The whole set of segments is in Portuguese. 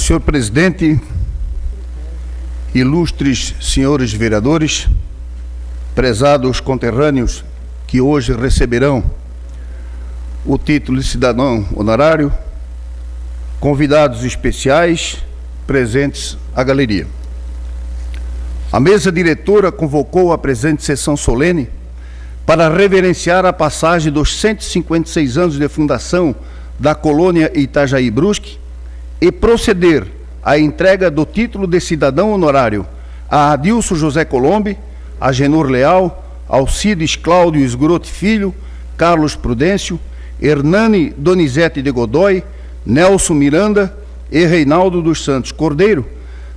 Senhor presidente, ilustres senhores vereadores, prezados conterrâneos que hoje receberão o título de cidadão honorário, convidados especiais presentes à galeria. A mesa diretora convocou a presente sessão solene para reverenciar a passagem dos 156 anos de fundação da colônia Itajaí Brusque e proceder à entrega do título de cidadão honorário a Adilson José Colombe, Agenor Leal, Alcides Cláudio Esgrote Filho, Carlos Prudêncio, Hernani Donizete de Godoy, Nelson Miranda e Reinaldo dos Santos Cordeiro,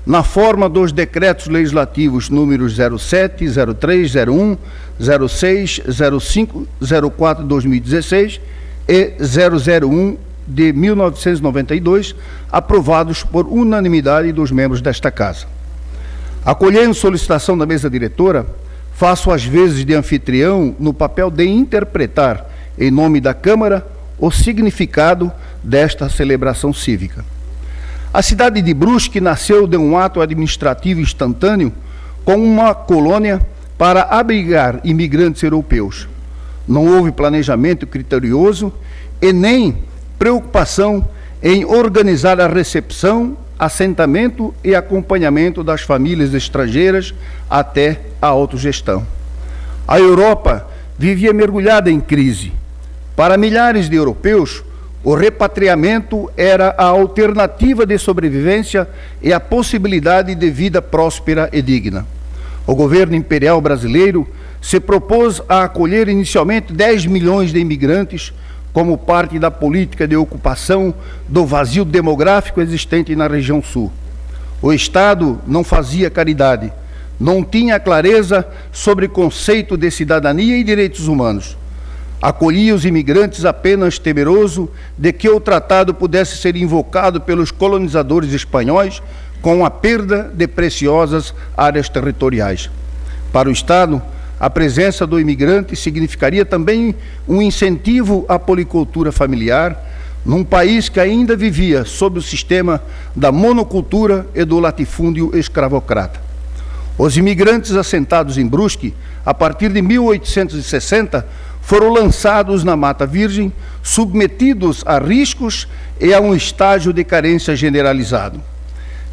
na forma dos decretos legislativos números 07, 03, 01, 06, 05, 04 de 2016 e 001 de 1992, aprovados por unanimidade dos membros desta Casa. Acolhendo solicitação da mesa diretora, faço as vezes de anfitrião no papel de interpretar, em nome da Câmara, o significado desta celebração cívica. A cidade de Brusque nasceu de um ato administrativo instantâneo com uma colônia para abrigar imigrantes europeus. Não houve planejamento criterioso e nem preocupação em organizar a recepção, assentamento e acompanhamento das famílias estrangeiras até a autogestão. A Europa vivia mergulhada em crise. Para milhares de europeus, o repatriamento era a alternativa de sobrevivência e a possibilidade de vida próspera e digna. O governo imperial brasileiro se propôs a acolher inicialmente 10 milhões de imigrantes como parte da política de ocupação do vazio demográfico existente na região sul. O Estado não fazia caridade, não tinha clareza sobre o conceito de cidadania e direitos humanos. Acolhia os imigrantes apenas temeroso de que o tratado pudesse ser invocado pelos colonizadores espanhóis com a perda de preciosas áreas territoriais. Para o Estado, a presença do imigrante significaria também um incentivo à policultura familiar, num país que ainda vivia sob o sistema da monocultura e do latifúndio escravocrata. Os imigrantes assentados em Brusque, a partir de 1860, foram lançados na Mata Virgem, submetidos a riscos e a um estágio de carência generalizado.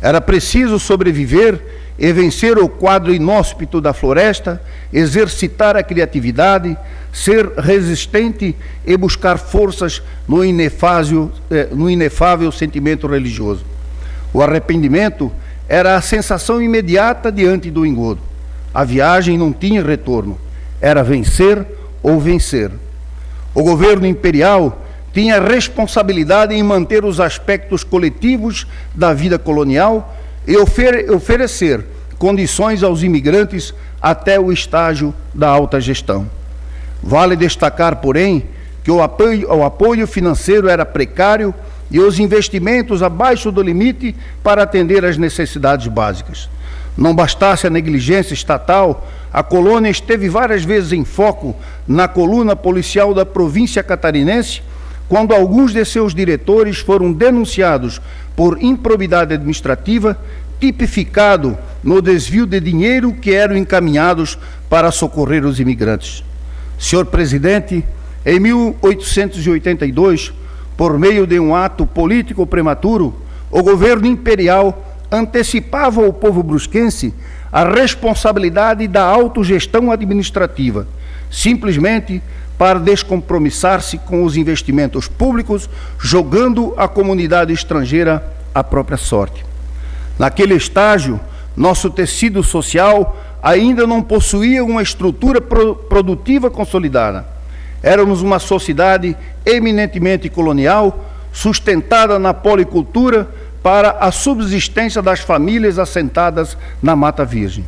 Era preciso sobreviver e vencer o quadro inóspito da floresta, exercitar a criatividade, ser resistente e buscar forças no inefável sentimento religioso. O arrependimento era a sensação imediata diante do engodo. A viagem não tinha retorno, era vencer ou vencer. O governo imperial tinha responsabilidade em manter os aspectos coletivos da vida colonial e oferecer condições aos imigrantes até o estágio da alta gestão. Vale destacar, porém, que o apoio financeiro era precário e os investimentos abaixo do limite para atender às necessidades básicas. Não bastasse a negligência estatal, a colônia esteve várias vezes em foco na coluna policial da província catarinense, quando alguns de seus diretores foram denunciados por improbidade administrativa, tipificado no desvio de dinheiro que eram encaminhados para socorrer os imigrantes. Senhor presidente, em 1882, por meio de um ato político prematuro, o governo imperial antecipava ao povo brusquense a responsabilidade da autogestão administrativa, simplesmente para descompromissar-se com os investimentos públicos, jogando a comunidade estrangeira à própria sorte. Naquele estágio, nosso tecido social ainda não possuía uma estrutura produtiva consolidada. Éramos uma sociedade eminentemente colonial, sustentada na policultura para a subsistência das famílias assentadas na Mata Virgem.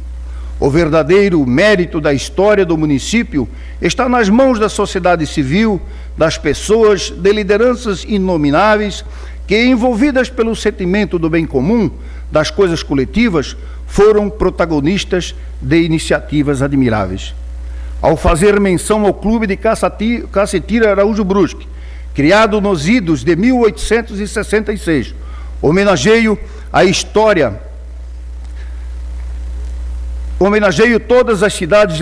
O verdadeiro mérito da história do município está nas mãos da sociedade civil, das pessoas, de lideranças inomináveis que, envolvidas pelo sentimento do bem comum, das coisas coletivas, foram protagonistas de iniciativas admiráveis. Ao fazer menção ao Clube de Cacetira Araújo Brusque, criado nos idos de 1866, homenageio a história. Homenageio todas as cidades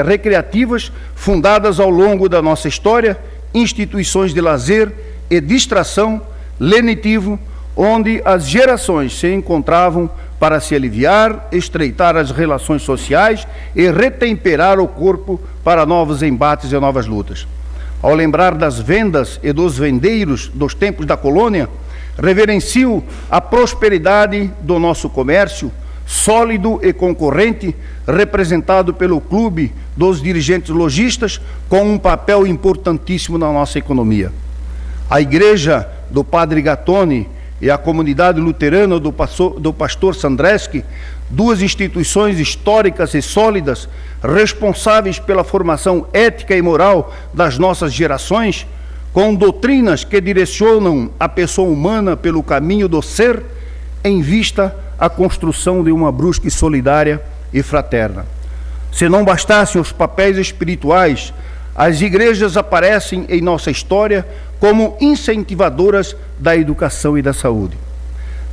recreativas fundadas ao longo da nossa história, instituições de lazer e distração, lenitivo, onde as gerações se encontravam para se aliviar, estreitar as relações sociais e retemperar o corpo para novos embates e novas lutas. Ao lembrar das vendas e dos vendeiros dos tempos da colônia, reverencio a prosperidade do nosso comércio, sólido e concorrente, representado pelo Clube dos Dirigentes Lojistas, com um papel importantíssimo na nossa economia. A Igreja do Padre Gattoni e a Comunidade Luterana do Pastor Sandreski, duas instituições históricas e sólidas, responsáveis pela formação ética e moral das nossas gerações, com doutrinas que direcionam a pessoa humana pelo caminho do ser, em vista à construção de uma Brusque solidária e fraterna. Se não bastassem os papéis espirituais, as igrejas aparecem em nossa história como incentivadoras da educação e da saúde.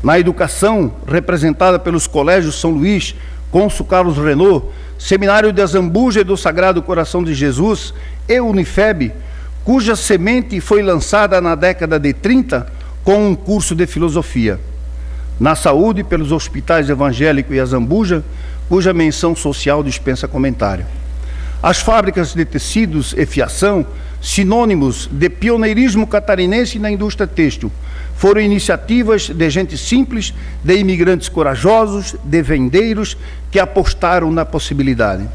Na educação, representada pelos colégios São Luís, Cônsul Carlos Renault, Seminário de Azambuja e do Sagrado Coração de Jesus e Unifeb, cuja semente foi lançada na década de 30 com um curso de filosofia. Na saúde, pelos hospitais Evangélico e Azambuja, cuja menção social dispensa comentário. As fábricas de tecidos e fiação, sinônimos de pioneirismo catarinense na indústria têxtil, foram iniciativas de gente simples, de imigrantes corajosos, de vendeiros que apostaram na possibilidade.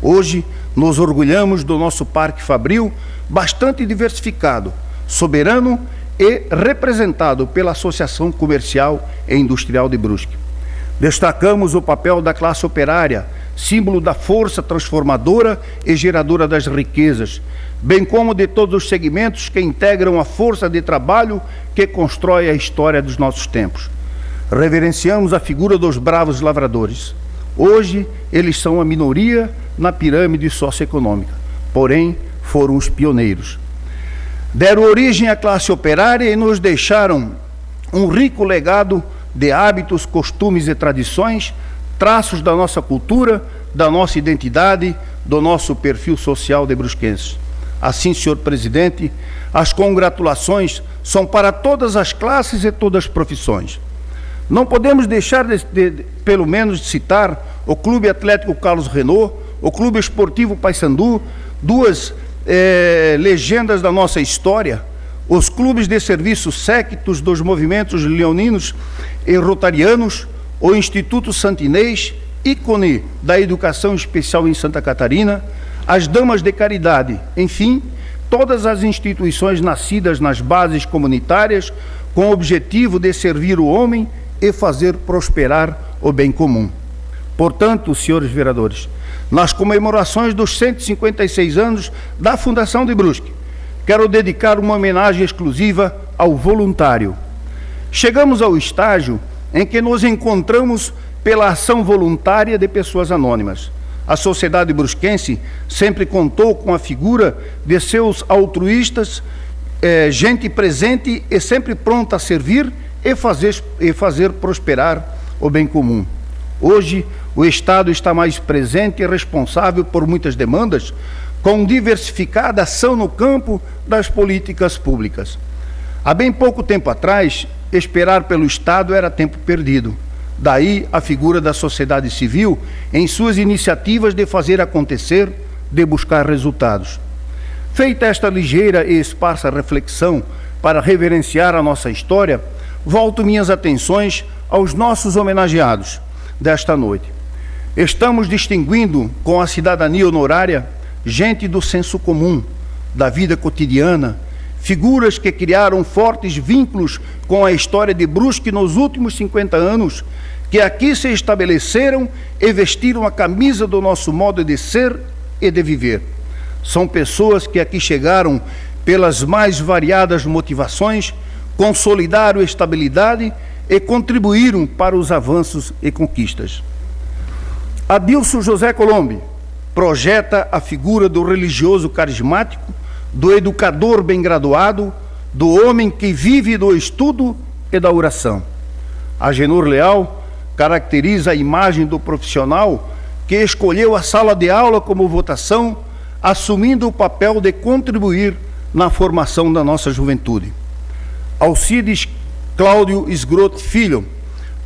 Hoje, nos orgulhamos do nosso parque fabril, bastante diversificado, soberano e representado pela Associação Comercial e Industrial de Brusque. Destacamos o papel da classe operária, símbolo da força transformadora e geradora das riquezas, bem como de todos os segmentos que integram a força de trabalho que constrói a história dos nossos tempos. Reverenciamos a figura dos bravos lavradores. Hoje, eles são a minoria na pirâmide socioeconômica, porém, foram os pioneiros. Deram origem à classe operária e nos deixaram um rico legado de hábitos, costumes e tradições, traços da nossa cultura, da nossa identidade, do nosso perfil social de brusquenses. Assim, senhor presidente, as congratulações são para todas as classes e todas as profissões. Não podemos deixar pelo menos de citar o Clube Atlético Carlos Renault, o Clube Esportivo Paysandu, duas legendas da nossa história, os clubes de serviços séquitos dos movimentos leoninos e rotarianos, o Instituto Santinês, ícone da educação especial em Santa Catarina, as Damas de Caridade, enfim, todas as instituições nascidas nas bases comunitárias com o objetivo de servir o homem e fazer prosperar o bem comum. Portanto, senhores vereadores, nas comemorações dos 156 anos da Fundação de Brusque, quero dedicar uma homenagem exclusiva ao voluntário. Chegamos ao estágio em que nos encontramos pela ação voluntária de pessoas anônimas. A sociedade brusquense sempre contou com a figura de seus altruístas, gente presente e sempre pronta a servir e fazer prosperar o bem comum. Hoje, o Estado está mais presente e responsável por muitas demandas, com diversificada ação no campo das políticas públicas. Há bem pouco tempo atrás, esperar pelo Estado era tempo perdido. Daí a figura da sociedade civil em suas iniciativas de fazer acontecer, de buscar resultados. Feita esta ligeira e esparsa reflexão para reverenciar a nossa história, volto minhas atenções aos nossos homenageados desta noite. Estamos distinguindo com a cidadania honorária gente do senso comum, da vida cotidiana, figuras que criaram fortes vínculos com a história de Brusque nos últimos 50 anos, que aqui se estabeleceram e vestiram a camisa do nosso modo de ser e de viver. São pessoas que aqui chegaram pelas mais variadas motivações, consolidaram a estabilidade e contribuíram para os avanços e conquistas. Adilson José Colombe projeta a figura do religioso carismático, do educador bem graduado, do homem que vive do estudo e da oração. Agenor Leal caracteriza a imagem do profissional que escolheu a sala de aula como votação, assumindo o papel de contribuir na formação da nossa juventude. Alcides Cláudio Esgrote Filho,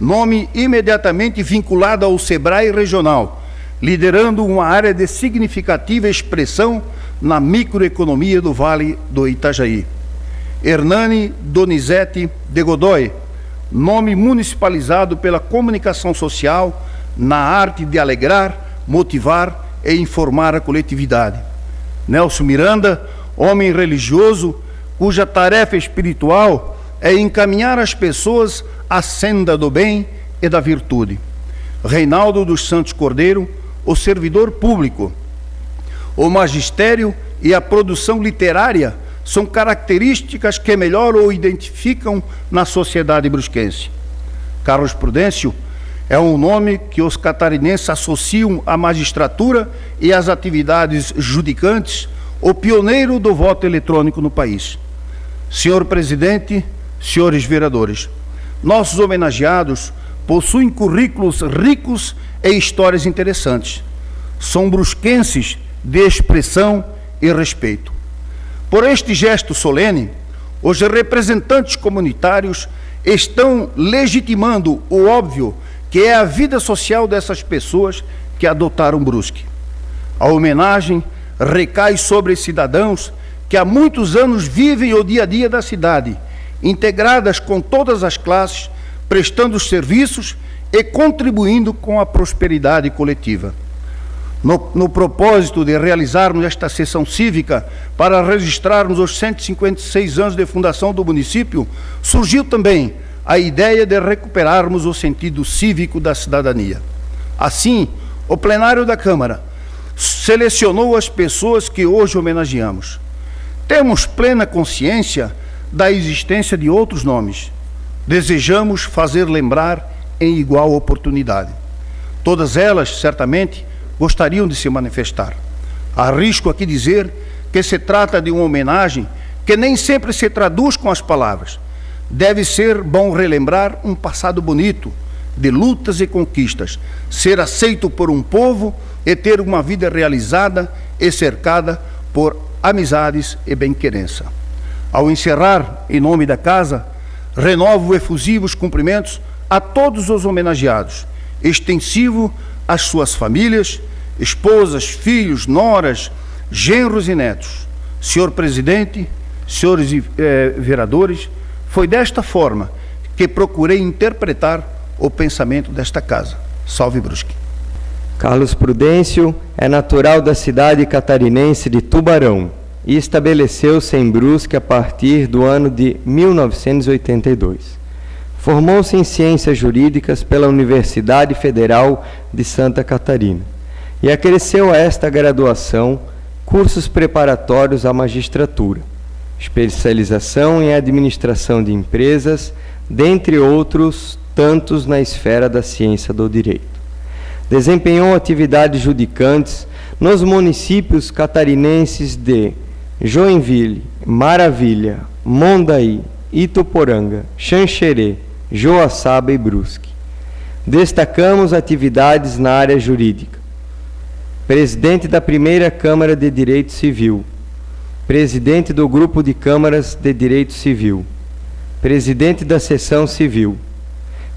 nome imediatamente vinculado ao SEBRAE regional, liderando uma área de significativa expressão na microeconomia do Vale do Itajaí. Hernani Donizete de Godoy, nome municipalizado pela comunicação social na arte de alegrar, motivar e informar a coletividade. Nelson Miranda, homem religioso, cuja tarefa espiritual é encaminhar as pessoas à senda do bem e da virtude. Reinaldo dos Santos Cordeiro, o servidor público. O magistério e a produção literária são características que melhor o identificam na sociedade brusquense. Carlos Prudêncio é um nome que os catarinenses associam à magistratura e às atividades judicantes, o pioneiro do voto eletrônico no país. Senhor presidente, senhores vereadores, nossos homenageados possuem currículos ricos e histórias interessantes. São brusquenses de expressão e respeito. Por este gesto solene, os representantes comunitários estão legitimando o óbvio que é a vida social dessas pessoas que adotaram Brusque. A homenagem recai sobre cidadãos que há muitos anos vivem o dia a dia da cidade, integradas com todas as classes, prestando serviços e contribuindo com a prosperidade coletiva. No propósito de realizarmos esta sessão cívica para registrarmos os 156 anos de fundação do município, surgiu também a ideia de recuperarmos o sentido cívico da cidadania. Assim, o plenário da Câmara selecionou as pessoas que hoje homenageamos. Temos plena consciência da existência de outros nomes. Desejamos fazer lembrar em igual oportunidade. Todas elas, certamente, gostariam de se manifestar. Arrisco aqui dizer que se trata de uma homenagem que nem sempre se traduz com as palavras. Deve ser bom relembrar um passado bonito, de lutas e conquistas, ser aceito por um povo e ter uma vida realizada e cercada por amizades e bem-querença. Ao encerrar, em nome da casa, renovo efusivos cumprimentos a todos os homenageados, extensivo às suas famílias, esposas, filhos, noras, genros e netos. Senhor presidente, senhores vereadores, foi desta forma que procurei interpretar o pensamento desta casa. Salve Brusque. Carlos Prudêncio é natural da cidade catarinense de Tubarão e estabeleceu-se em Brusque a partir do ano de 1982. Formou-se em Ciências Jurídicas pela Universidade Federal de Santa Catarina e acresceu a esta graduação cursos preparatórios à magistratura, especialização em administração de empresas, dentre outros tantos na esfera da ciência do direito. Desempenhou atividades judicantes nos municípios catarinenses de Joinville, Maravilha, Mondaí, Ituporanga, Xanxerê, Joaçaba e Brusque. Destacamos atividades na área jurídica. Presidente da Primeira Câmara de Direito Civil, presidente do Grupo de Câmaras de Direito Civil, presidente da Seção Civil,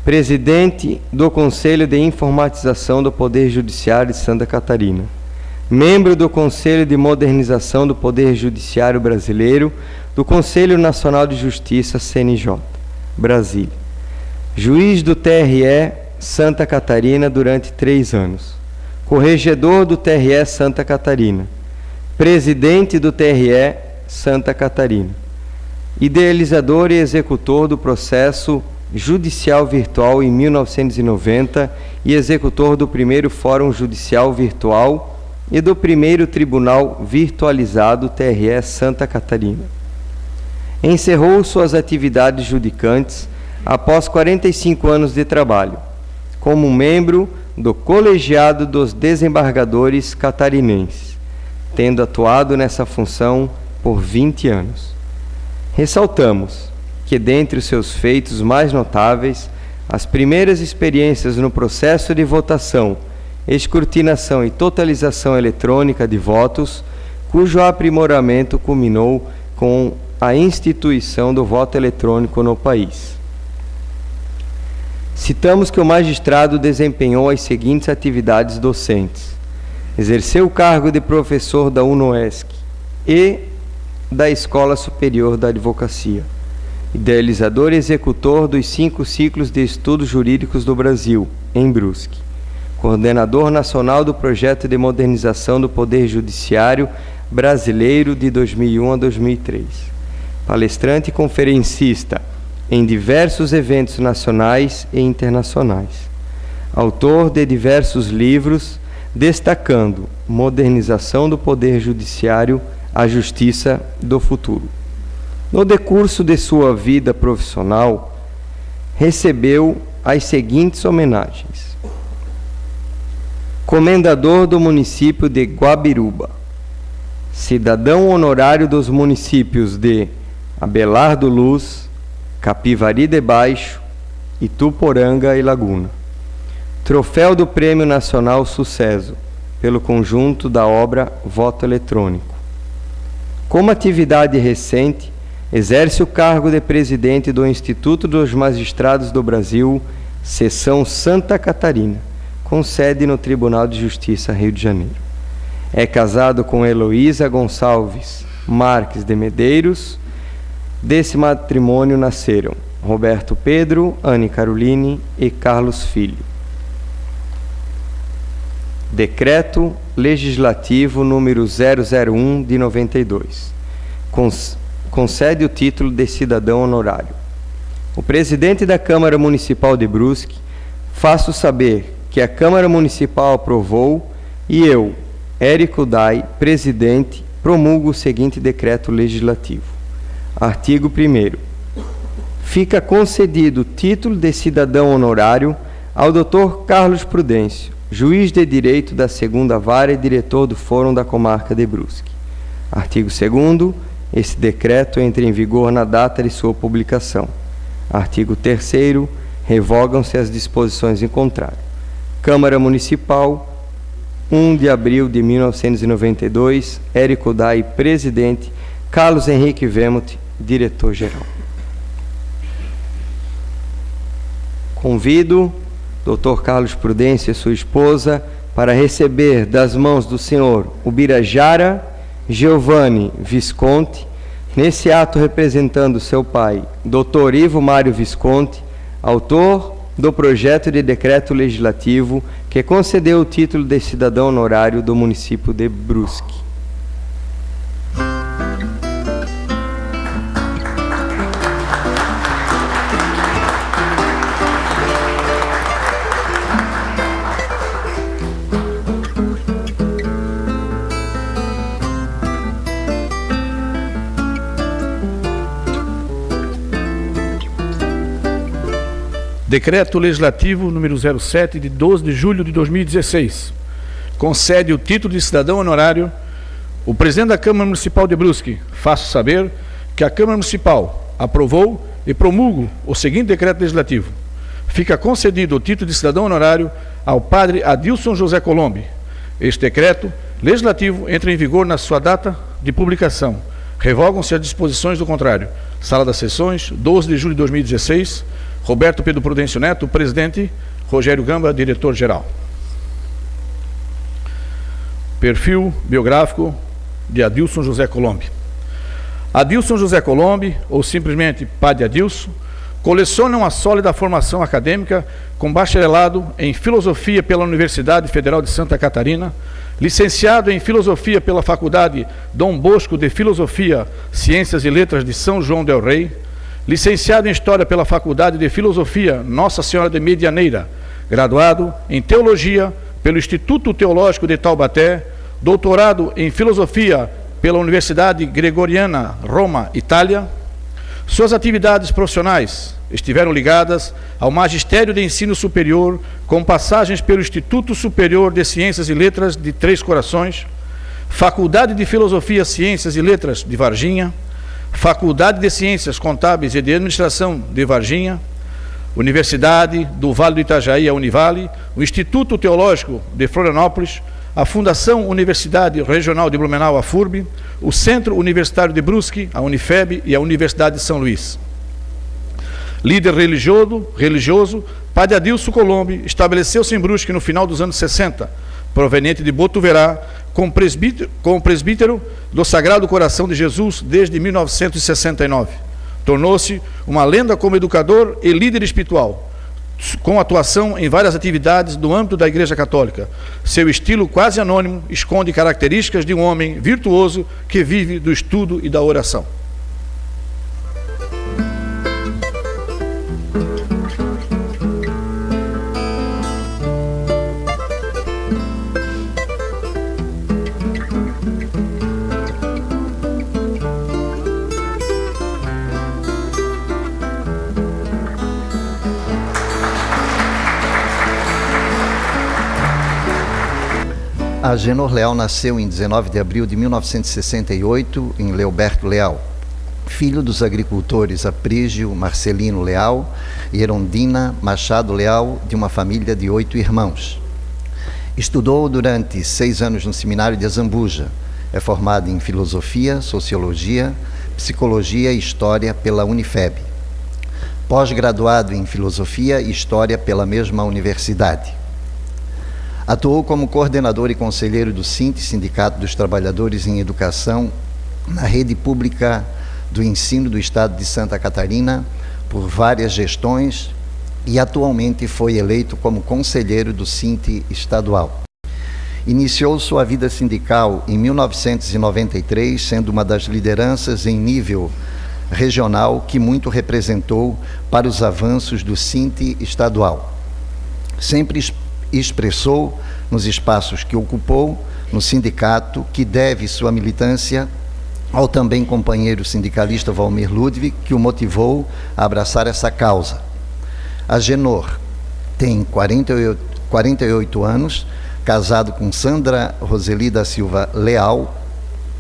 presidente do Conselho de Informatização do Poder Judiciário de Santa Catarina, membro do Conselho de Modernização do Poder Judiciário Brasileiro, do Conselho Nacional de Justiça, CNJ, Brasília, juiz do TRE Santa Catarina durante 3 anos, corregedor do TRE Santa Catarina, presidente do TRE Santa Catarina, idealizador e executor do processo judicial virtual em 1990 e executor do primeiro Fórum Judicial Virtual e do primeiro Tribunal Virtualizado TRE Santa Catarina. Encerrou suas atividades judicantes após 45 anos de trabalho, como membro do Colegiado dos Desembargadores Catarinenses, tendo atuado nessa função por 20 anos. Ressaltamos que, dentre os seus feitos mais notáveis, As primeiras experiências no processo de votação, escrutinação e totalização eletrônica de votos, cujo aprimoramento culminou com a instituição do voto eletrônico no país. Citamos que o magistrado desempenhou as seguintes atividades docentes: exerceu o cargo de professor da UNOESC e da Escola Superior da Advocacia, idealizador e executor dos 5 ciclos de estudos jurídicos do Brasil, em Brusque, coordenador nacional do projeto de modernização do Poder Judiciário brasileiro de 2001 a 2003, palestrante e conferencista em diversos eventos nacionais e internacionais, autor de diversos livros, destacando Modernização do Poder Judiciário, a Justiça do Futuro. No decurso de sua vida profissional, recebeu as seguintes homenagens: Comendador do município de Guabiruba, cidadão honorário dos municípios de Abelardo Luz, Capivari de Baixo, Ituporanga e Laguna. Troféu do Prêmio Nacional Sucesso, pelo conjunto da obra Voto Eletrônico. Como atividade recente, exerce o cargo de presidente do Instituto dos Magistrados do Brasil, Seção Santa Catarina, com sede no Tribunal de Justiça, Rio de Janeiro. É casado com Heloísa Gonçalves Marques de Medeiros. Desse matrimônio nasceram Roberto Pedro, Anne Caroline e Carlos Filho. Decreto Legislativo número 001 de 92. Concede o título de cidadão honorário. O presidente da Câmara Municipal de Brusque, faço saber que a Câmara Municipal aprovou e eu, Érico Dai, presidente, promulgo o seguinte decreto legislativo. Artigo 1º. Fica concedido o título de cidadão honorário ao Dr. Carlos Prudêncio, juiz de direito da 2ª Vara e diretor do Fórum da Comarca de Brusque. Artigo 2º. Este decreto entra em vigor na data de sua publicação. Artigo 3º. Revogam-se as disposições em contrário. Câmara Municipal, 1 de abril de 1992, Érico Dai, presidente, Carlos Henrique Wemuth, diretor-geral. Convido Dr. Carlos Prudêncio e sua esposa para receber das mãos do senhor Ubirajara Giovanni Visconti, nesse ato representando seu pai, Dr. Ivo Mário Visconti, autor do projeto de decreto legislativo que concedeu o título de cidadão honorário do município de Brusque. Decreto Legislativo número 07, de 12 de julho de 2016. Concede o título de cidadão honorário. O presidente da Câmara Municipal de Brusque, faço saber que a Câmara Municipal aprovou e promulgo o seguinte decreto legislativo. Fica concedido o título de cidadão honorário ao padre Adilson José Colombe. Este decreto legislativo entra em vigor na sua data de publicação. Revogam-se as disposições do contrário. Sala das Sessões, 12 de julho de 2016. Roberto Pedro Prudêncio Neto, presidente. Rogério Gamba, diretor-geral. Perfil biográfico de Adilson José Colombe. Adilson José Colombe, ou simplesmente Padre Adilson, coleciona uma sólida formação acadêmica com bacharelado em Filosofia pela Universidade Federal de Santa Catarina, licenciado em Filosofia pela Faculdade Dom Bosco de Filosofia, Ciências e Letras de São João del Rei, licenciado em História pela Faculdade de Filosofia Nossa Senhora de Medianeira, graduado em Teologia pelo Instituto Teológico de Taubaté, doutorado em Filosofia pela Universidade Gregoriana, Roma, Itália. Suas atividades profissionais estiveram ligadas ao Magistério de Ensino Superior, com passagens pelo Instituto Superior de Ciências e Letras de Três Corações, Faculdade de Filosofia, Ciências e Letras de Varginha, Faculdade de Ciências Contábeis e de Administração de Varginha, Universidade do Vale do Itajaí, a Univale, o Instituto Teológico de Florianópolis, a Fundação Universidade Regional de Blumenau, a FURB, o Centro Universitário de Brusque, a Unifeb e a Universidade de São Luís. Líder religioso, Padre Adilson Colombi estabeleceu-se em Brusque no final dos anos 60, proveniente de Botuverá, como presbítero do Sagrado Coração de Jesus desde 1969. Tornou-se uma lenda como educador e líder espiritual, com atuação em várias atividades do âmbito da Igreja Católica. Seu estilo quase anônimo esconde características de um homem virtuoso que vive do estudo e da oração. Agenor Leal nasceu em 19 de abril de 1968 em Leoberto Leal, filho dos agricultores Aprígio Marcelino Leal e Erondina Machado Leal, de uma família de 8 irmãos. Estudou durante 6 anos no seminário de Azambuja. É formado em Filosofia, Sociologia, Psicologia e História pela Unifeb. Pós-graduado em Filosofia e História pela mesma universidade. Atuou como coordenador e conselheiro do SINT, Sindicato dos Trabalhadores em Educação, na rede pública do ensino do Estado de Santa Catarina, por várias gestões, e atualmente foi eleito como conselheiro do SINT estadual. Iniciou sua vida sindical em 1993, sendo uma das lideranças em nível regional que muito representou para os avanços do SINT estadual. Sempre expressou nos espaços que ocupou no sindicato que deve sua militância ao também companheiro sindicalista Valmir Ludwig, que o motivou a abraçar essa causa. Agenor tem 48 anos, casado com Sandra Roseli da Silva Leal,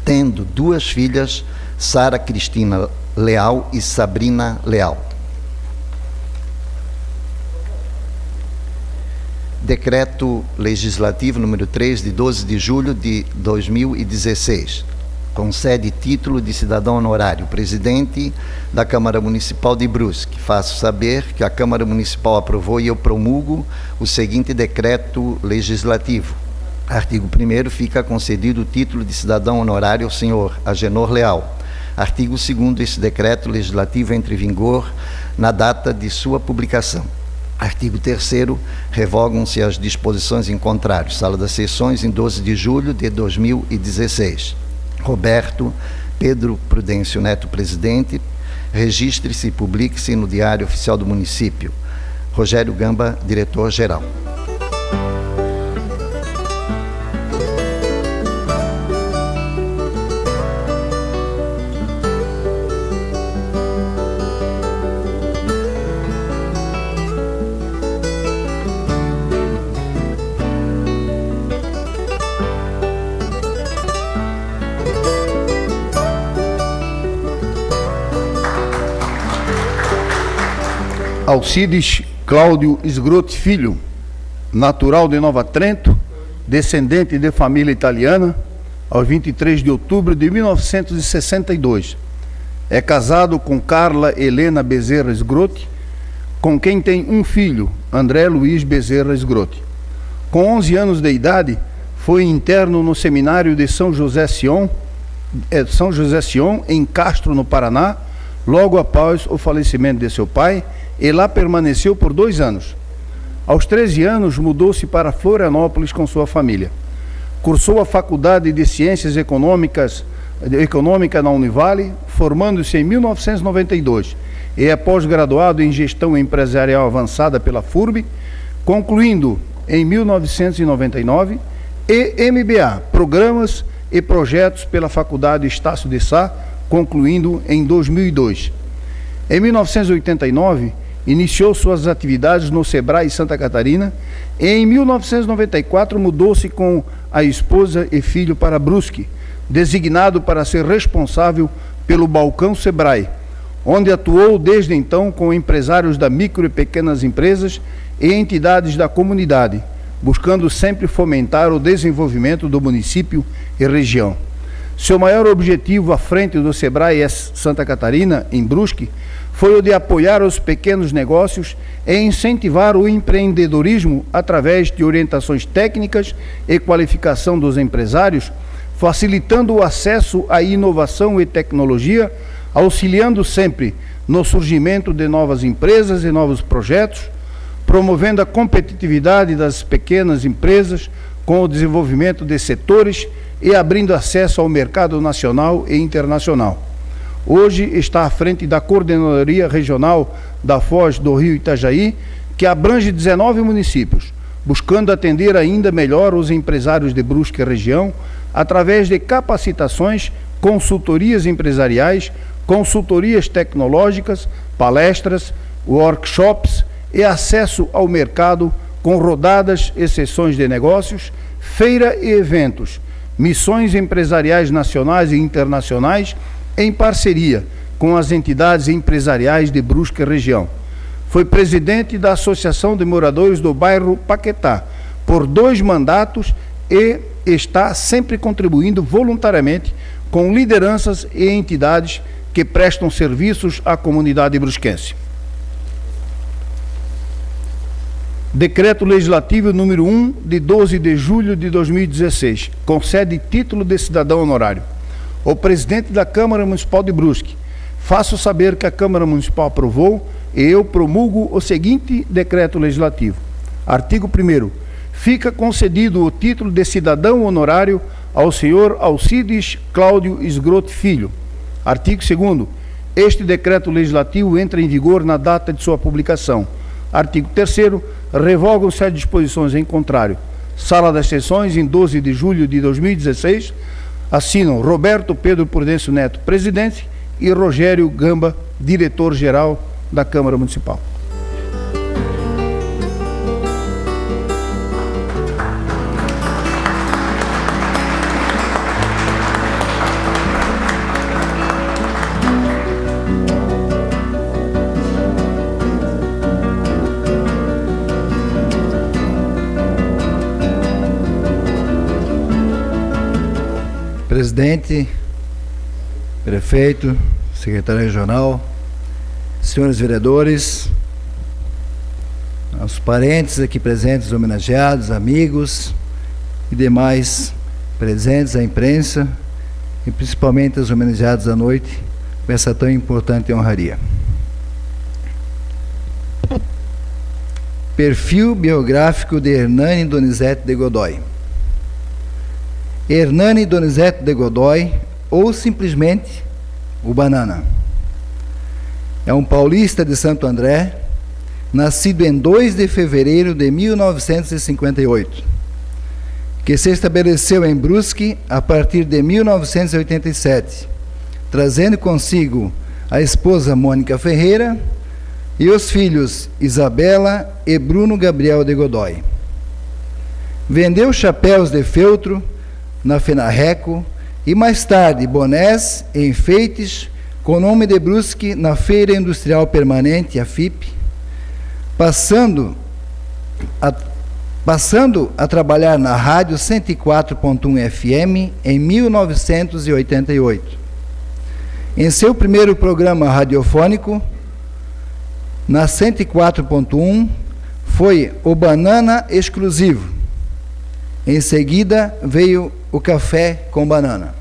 tendo 2 filhas, Sara Cristina Leal e Sabrina Leal. Decreto Legislativo número 3, de 12 de julho de 2016. Concede título de cidadão honorário. Presidente da Câmara Municipal de Brusque. Faço saber que a Câmara Municipal aprovou e eu promulgo o seguinte decreto legislativo. Artigo 1º, fica concedido o título de cidadão honorário ao senhor Agenor Leal. Artigo 2º, esse decreto legislativo entra em vigor na data de sua publicação. Artigo 3º, revogam-se as disposições em contrário. Sala das Sessões, em 12 de julho de 2016. Roberto Pedro Prudêncio Neto, presidente. Registre-se e publique-se no Diário Oficial do Município. Rogério Gamba, diretor-geral. Alcides Cláudio Sgrotti Filho, natural de Nova Trento, descendente de família italiana, aos 23 de outubro de 1962. É casado com Carla Helena Bezerra Sgrotti, com quem tem um filho, André Luiz Bezerra Sgrotti. Com 11 anos de idade, foi interno no seminário de São José Sion, em Castro, no Paraná, logo após o falecimento de seu pai, e lá permaneceu por 2 anos. Aos 13 anos, mudou-se para Florianópolis com sua família. Cursou a Faculdade de Ciências Econômica na Univale, formando-se em 1992, e é pós-graduado em Gestão Empresarial Avançada pela FURB, concluindo em 1999, e MBA, Programas e Projetos pela Faculdade Estácio de Sá, concluindo em 2002. Em 1989, iniciou suas atividades no Sebrae Santa Catarina e em 1994 mudou-se com a esposa e filho para Brusque, designado para ser responsável pelo balcão Sebrae, onde atuou desde então com empresários da micro e pequenas empresas e entidades da comunidade, buscando sempre fomentar o desenvolvimento do município e região. Seu maior objetivo à frente do SEBRAE Santa Catarina, em Brusque, foi o de apoiar os pequenos negócios e incentivar o empreendedorismo através de orientações técnicas e qualificação dos empresários, facilitando o acesso à inovação e tecnologia, auxiliando sempre no surgimento de novas empresas e novos projetos, promovendo a competitividade das pequenas empresas com o desenvolvimento de setores e abrindo acesso ao mercado nacional e internacional. Hoje está à frente da Coordenadoria Regional da Foz do Rio Itajaí, que abrange 19 municípios, buscando atender ainda melhor os empresários de Brusque e região, através de capacitações, consultorias empresariais, consultorias tecnológicas, palestras, workshops e acesso ao mercado com rodadas e sessões de negócios, feira e eventos, missões empresariais nacionais e internacionais em parceria com as entidades empresariais de Brusque e região. Foi presidente da Associação de Moradores do Bairro Paquetá por 2 mandatos e está sempre contribuindo voluntariamente com lideranças e entidades que prestam serviços à comunidade brusquense. Decreto Legislativo número 1, de 12 de julho de 2016, concede título de cidadão honorário. O presidente da Câmara Municipal de Brusque, faço saber que a Câmara Municipal aprovou e eu promulgo o seguinte decreto legislativo. Artigo 1º. Fica concedido o título de cidadão honorário ao senhor Alcides Cláudio Esgrote Filho. Artigo 2º. Este decreto legislativo entra em vigor na data de sua publicação. Artigo 3º. Revogam-se as disposições em contrário. Sala das Sessões, em 12 de julho de 2016, assinam Roberto Pedro Prudêncio Neto, presidente, e Rogério Gamba, diretor-geral da Câmara Municipal. Presidente, prefeito, secretário regional, senhores vereadores, os parentes aqui presentes, homenageados, amigos e demais presentes, a imprensa e principalmente os homenageados à noite com essa tão importante honraria. Perfil biográfico de Hernani Donizete de Godoy. Hernani Donizete de Godoy, ou simplesmente o Banana. É um paulista de Santo André, nascido em 2 de fevereiro de 1958, que se estabeleceu em Brusque a partir de 1987, trazendo consigo a esposa Mônica Ferreira e os filhos Isabela e Bruno Gabriel de Godoy. Vendeu chapéus de feltro na Fenarreco e mais tarde bonés e enfeites com o nome de Brusque na Feira Industrial Permanente, a FIP, passando a trabalhar na rádio 104.1 FM em 1988. Em seu primeiro programa radiofônico, na 104.1, foi o Banana Exclusivo. Em seguida veio o Café com Banana.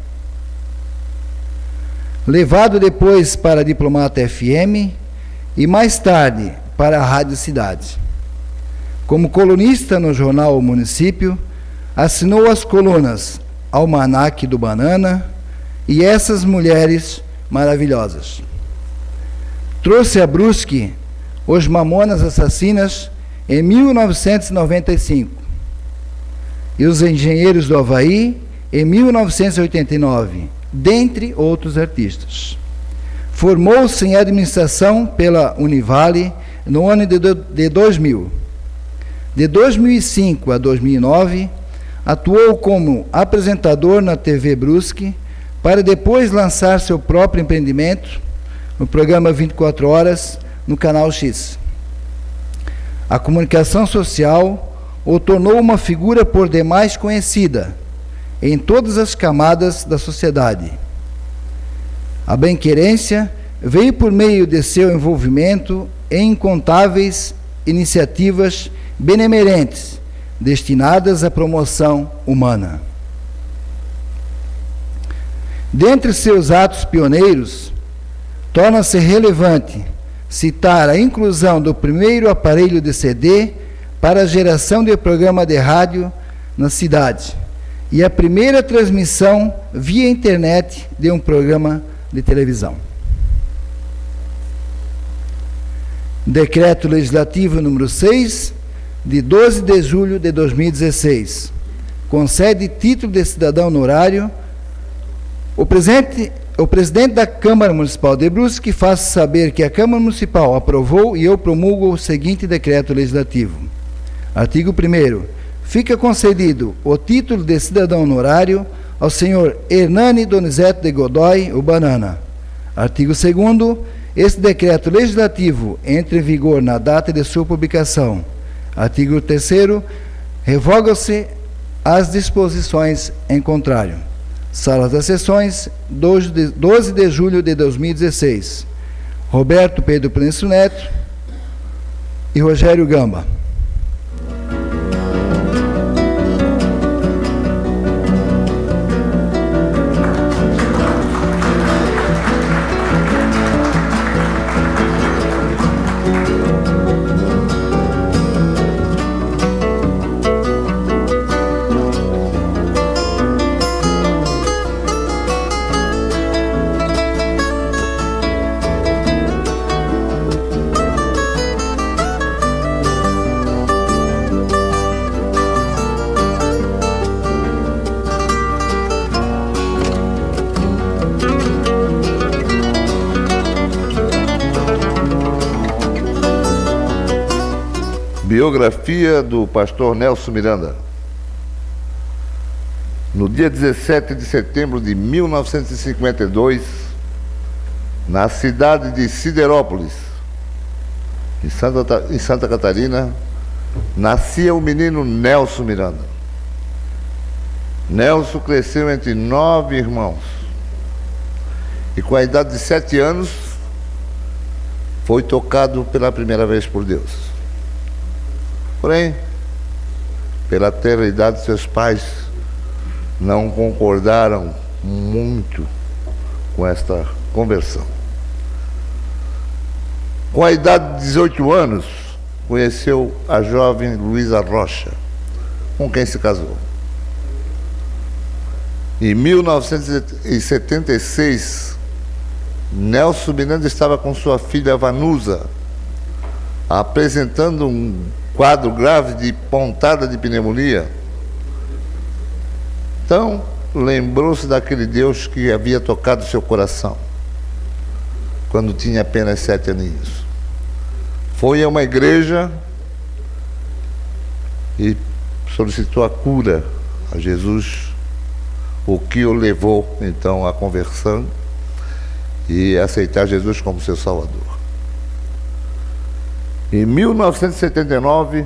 Levado depois para a Diplomata FM e mais tarde para a Rádio Cidade. Como colunista no jornal O Município, assinou as colunas Almanaque do Banana e Essas Mulheres Maravilhosas. Trouxe a Brusque Os Mamonas Assassinas em 1995 e Os Engenheiros do Havaí em 1989, dentre outros artistas. Formou-se em administração pela Univale no ano de 2000. De 2005 a 2009, atuou como apresentador na TV Brusque, para depois lançar seu próprio empreendimento, no programa 24 Horas, no Canal X. A comunicação social o tornou uma figura por demais conhecida em todas as camadas da sociedade. A bem-querência veio por meio de seu envolvimento em incontáveis iniciativas benemerentes destinadas à promoção humana. Dentre seus atos pioneiros, torna-se relevante citar a inclusão do primeiro aparelho de CD para a geração de programa de rádio na cidade e a primeira transmissão via internet de um programa de televisão. Decreto Legislativo número 6, de 12 de julho de 2016, concede título de cidadão honorário. O presidente da Câmara Municipal de Brusque faz saber que a Câmara Municipal aprovou e eu promulgo o seguinte decreto legislativo. Artigo 1º. Fica concedido o título de cidadão honorário ao senhor Hernani Donizete de Godoy, o Banana. Artigo 2º. Este decreto legislativo entra em vigor na data de sua publicação. Artigo 3º. Revogam-se as disposições em contrário. Salas das Sessões, 12 de julho de 2016. Roberto Pedro Prenso Neto e Rogério Gamba. Biografia do pastor Nelson Miranda. No dia 17 de setembro de 1952, na cidade de Siderópolis, em Santa Catarina, nascia o menino Nelson Miranda. Nelson cresceu entre 9 irmãos e, com a idade de 7 anos, foi tocado pela primeira vez por Deus. Porém, pela tenra idade, seus pais não concordaram muito com esta conversão. Com a idade de 18 anos, conheceu a jovem Luísa Rocha, com quem se casou. Em 1976, Nelson Miranda estava com sua filha Vanusa, apresentando um quadro grave de pontada de pneumonia. Então, lembrou-se daquele Deus que havia tocado seu coração, quando tinha apenas 7 aninhos. Foi a uma igreja e solicitou a cura a Jesus, o que o levou, então, à conversão e aceitar Jesus como seu Salvador. Em 1979,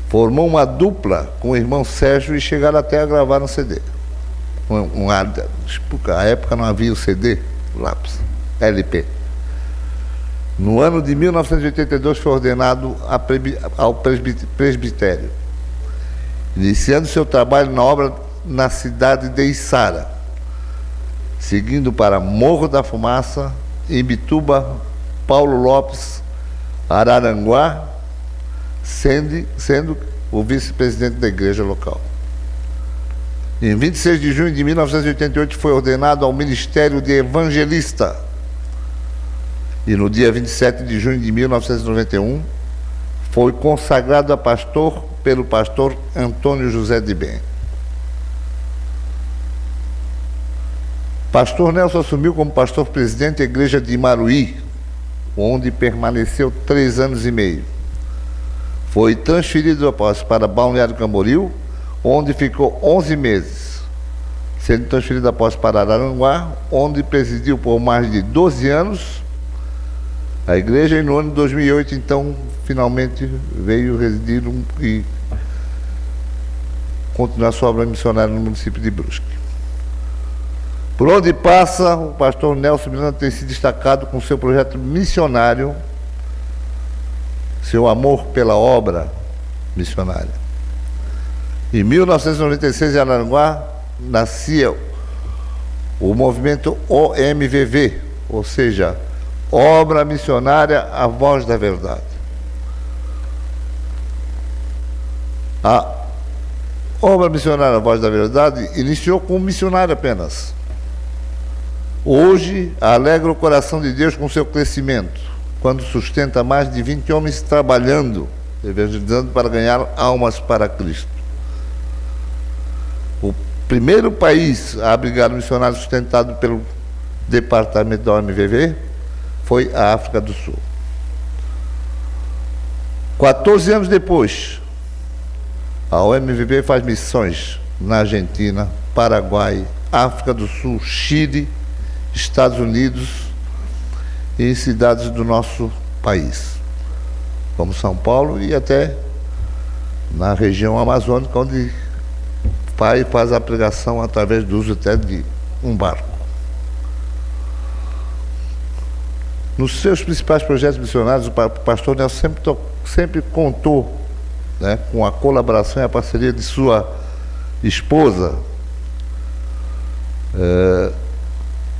formou uma dupla com o irmão Sérgio e chegaram até a gravar um CD. Na época não havia o CD, lápis, LP. No ano de 1982 foi ordenado ao presbitério, iniciando seu trabalho na obra na cidade de Içara, seguindo para Morro da Fumaça, Imbituba, Paulo Lopes, Araranguá, sendo o vice-presidente da igreja local. Em 26 de junho de 1988 foi ordenado ao ministério de evangelista. E no dia 27 de junho de 1991 foi consagrado a pastor pelo pastor Antônio José de Bem. Pastor Nelson assumiu como pastor-presidente a igreja de Maruí, onde permaneceu 3 anos e meio. Foi transferido após para Balneário Camboriú, onde ficou 11 meses. sendo transferido após para Araranguá, onde presidiu por mais de 12 anos a igreja, e no ano de 2008, então, finalmente veio residir e continuar sua obra missionária no município de Brusque. Por onde passa, o pastor Nelson Miranda tem se destacado com seu projeto missionário, seu amor pela obra missionária. Em 1996, em Araranguá, nascia o movimento OMVV, ou seja, Obra Missionária A Voz da Verdade. A Obra Missionária A Voz da Verdade iniciou como missionário apenas. Hoje, alegra o coração de Deus com seu crescimento, quando sustenta mais de 20 homens trabalhando, evangelizando para ganhar almas para Cristo. O primeiro país a abrigar missionários sustentado pelo departamento da OMVV foi a África do Sul. 14 anos depois, a OMVV faz missões na Argentina, Paraguai, África do Sul, Chile, Estados Unidos e em cidades do nosso país, como São Paulo e até na região amazônica, onde faz a pregação através do uso até de um barco. Nos seus principais projetos missionários, o pastor Nelson sempre contou, né, com a colaboração e a parceria de sua esposa,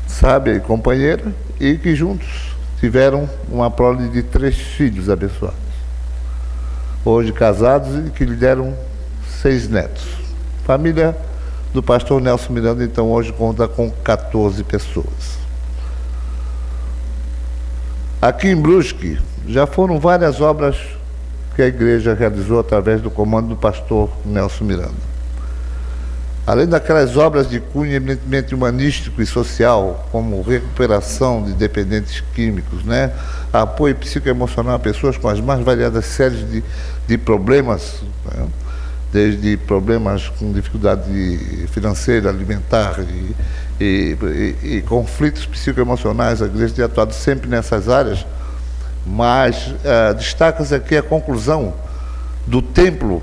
sábia e companheira, e que juntos tiveram uma prole de 3 filhos abençoados, hoje casados, e que lhe deram 6 netos. A família do pastor Nelson Miranda, então, hoje conta com 14 pessoas. Aqui em Brusque, já foram várias obras que a igreja realizou através do comando do pastor Nelson Miranda. Além daquelas obras de cunho eminentemente humanístico e social, como recuperação de dependentes químicos, né? Apoio psicoemocional a pessoas com as mais variadas séries de problemas, né? Desde problemas com dificuldade financeira, alimentar e conflitos psicoemocionais. A igreja tem atuado sempre nessas áreas, mas destaca-se aqui a conclusão do templo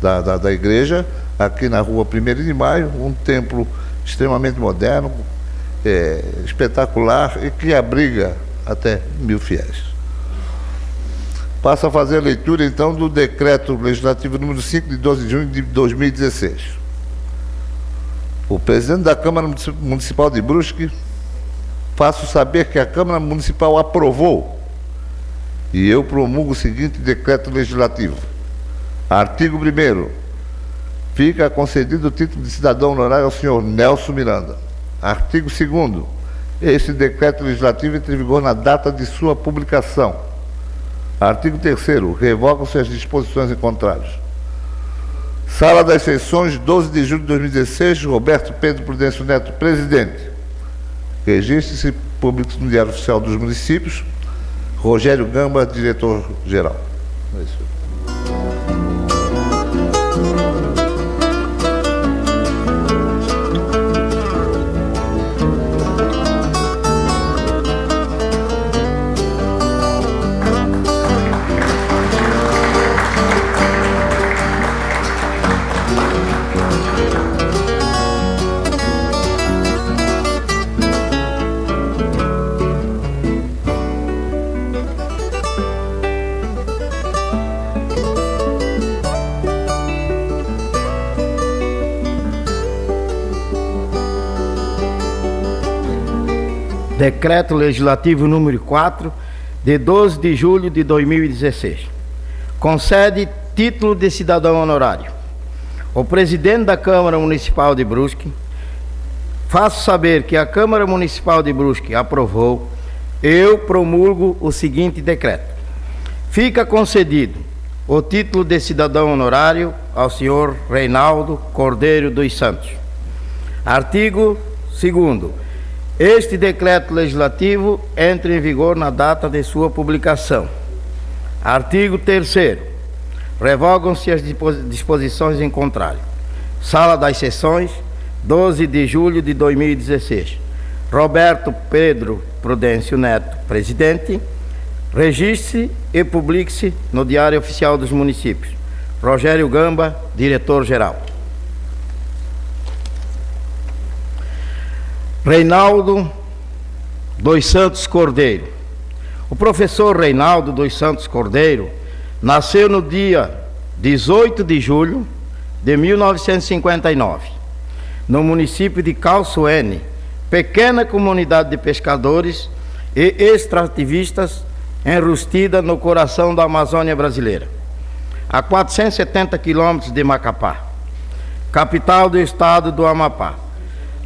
da igreja, aqui na rua 1º de Maio, um templo extremamente moderno, espetacular, e que abriga até 1000 fiéis. Passo a fazer a leitura, então, do decreto legislativo número 5, de 12 de junho de 2016. O presidente da Câmara Municipal de Brusque, faço saber que a Câmara Municipal aprovou, e eu promulgo o seguinte decreto legislativo. Artigo 1º. Fica concedido o título de cidadão honorário ao senhor Nelson Miranda. Artigo 2º. Este decreto legislativo entra em vigor na data de sua publicação. Artigo 3º. Revogam-se as disposições em contrário. Sala das Sessões, 12 de julho de 2016, Roberto Pedro Prudêncio Neto, presidente. Registre-se público no Diário Oficial dos Municípios. Rogério Gamba, diretor-geral. É isso. Decreto Legislativo número 4, de 12 de julho de 2016. Concede título de cidadão honorário. O presidente da Câmara Municipal de Brusque, faço saber que a Câmara Municipal de Brusque aprovou, eu promulgo o seguinte decreto. Fica concedido o título de cidadão honorário ao senhor Reinaldo Cordeiro dos Santos. Artigo 2º. Este decreto legislativo entra em vigor na data de sua publicação. Artigo 3º. Revogam-se as disposições em contrário. Sala das Sessões, 12 de julho de 2016. Roberto Pedro Prudêncio Neto, presidente. Registre e publique-se no Diário Oficial dos Municípios. Rogério Gamba, diretor-geral. Reinaldo dos Santos Cordeiro. O professor Reinaldo dos Santos Cordeiro nasceu no dia 18 de julho de 1959, no município de Calçoene, pequena comunidade de pescadores e extrativistas enrustida no coração da Amazônia brasileira, a 470 quilômetros de Macapá, capital do estado do Amapá.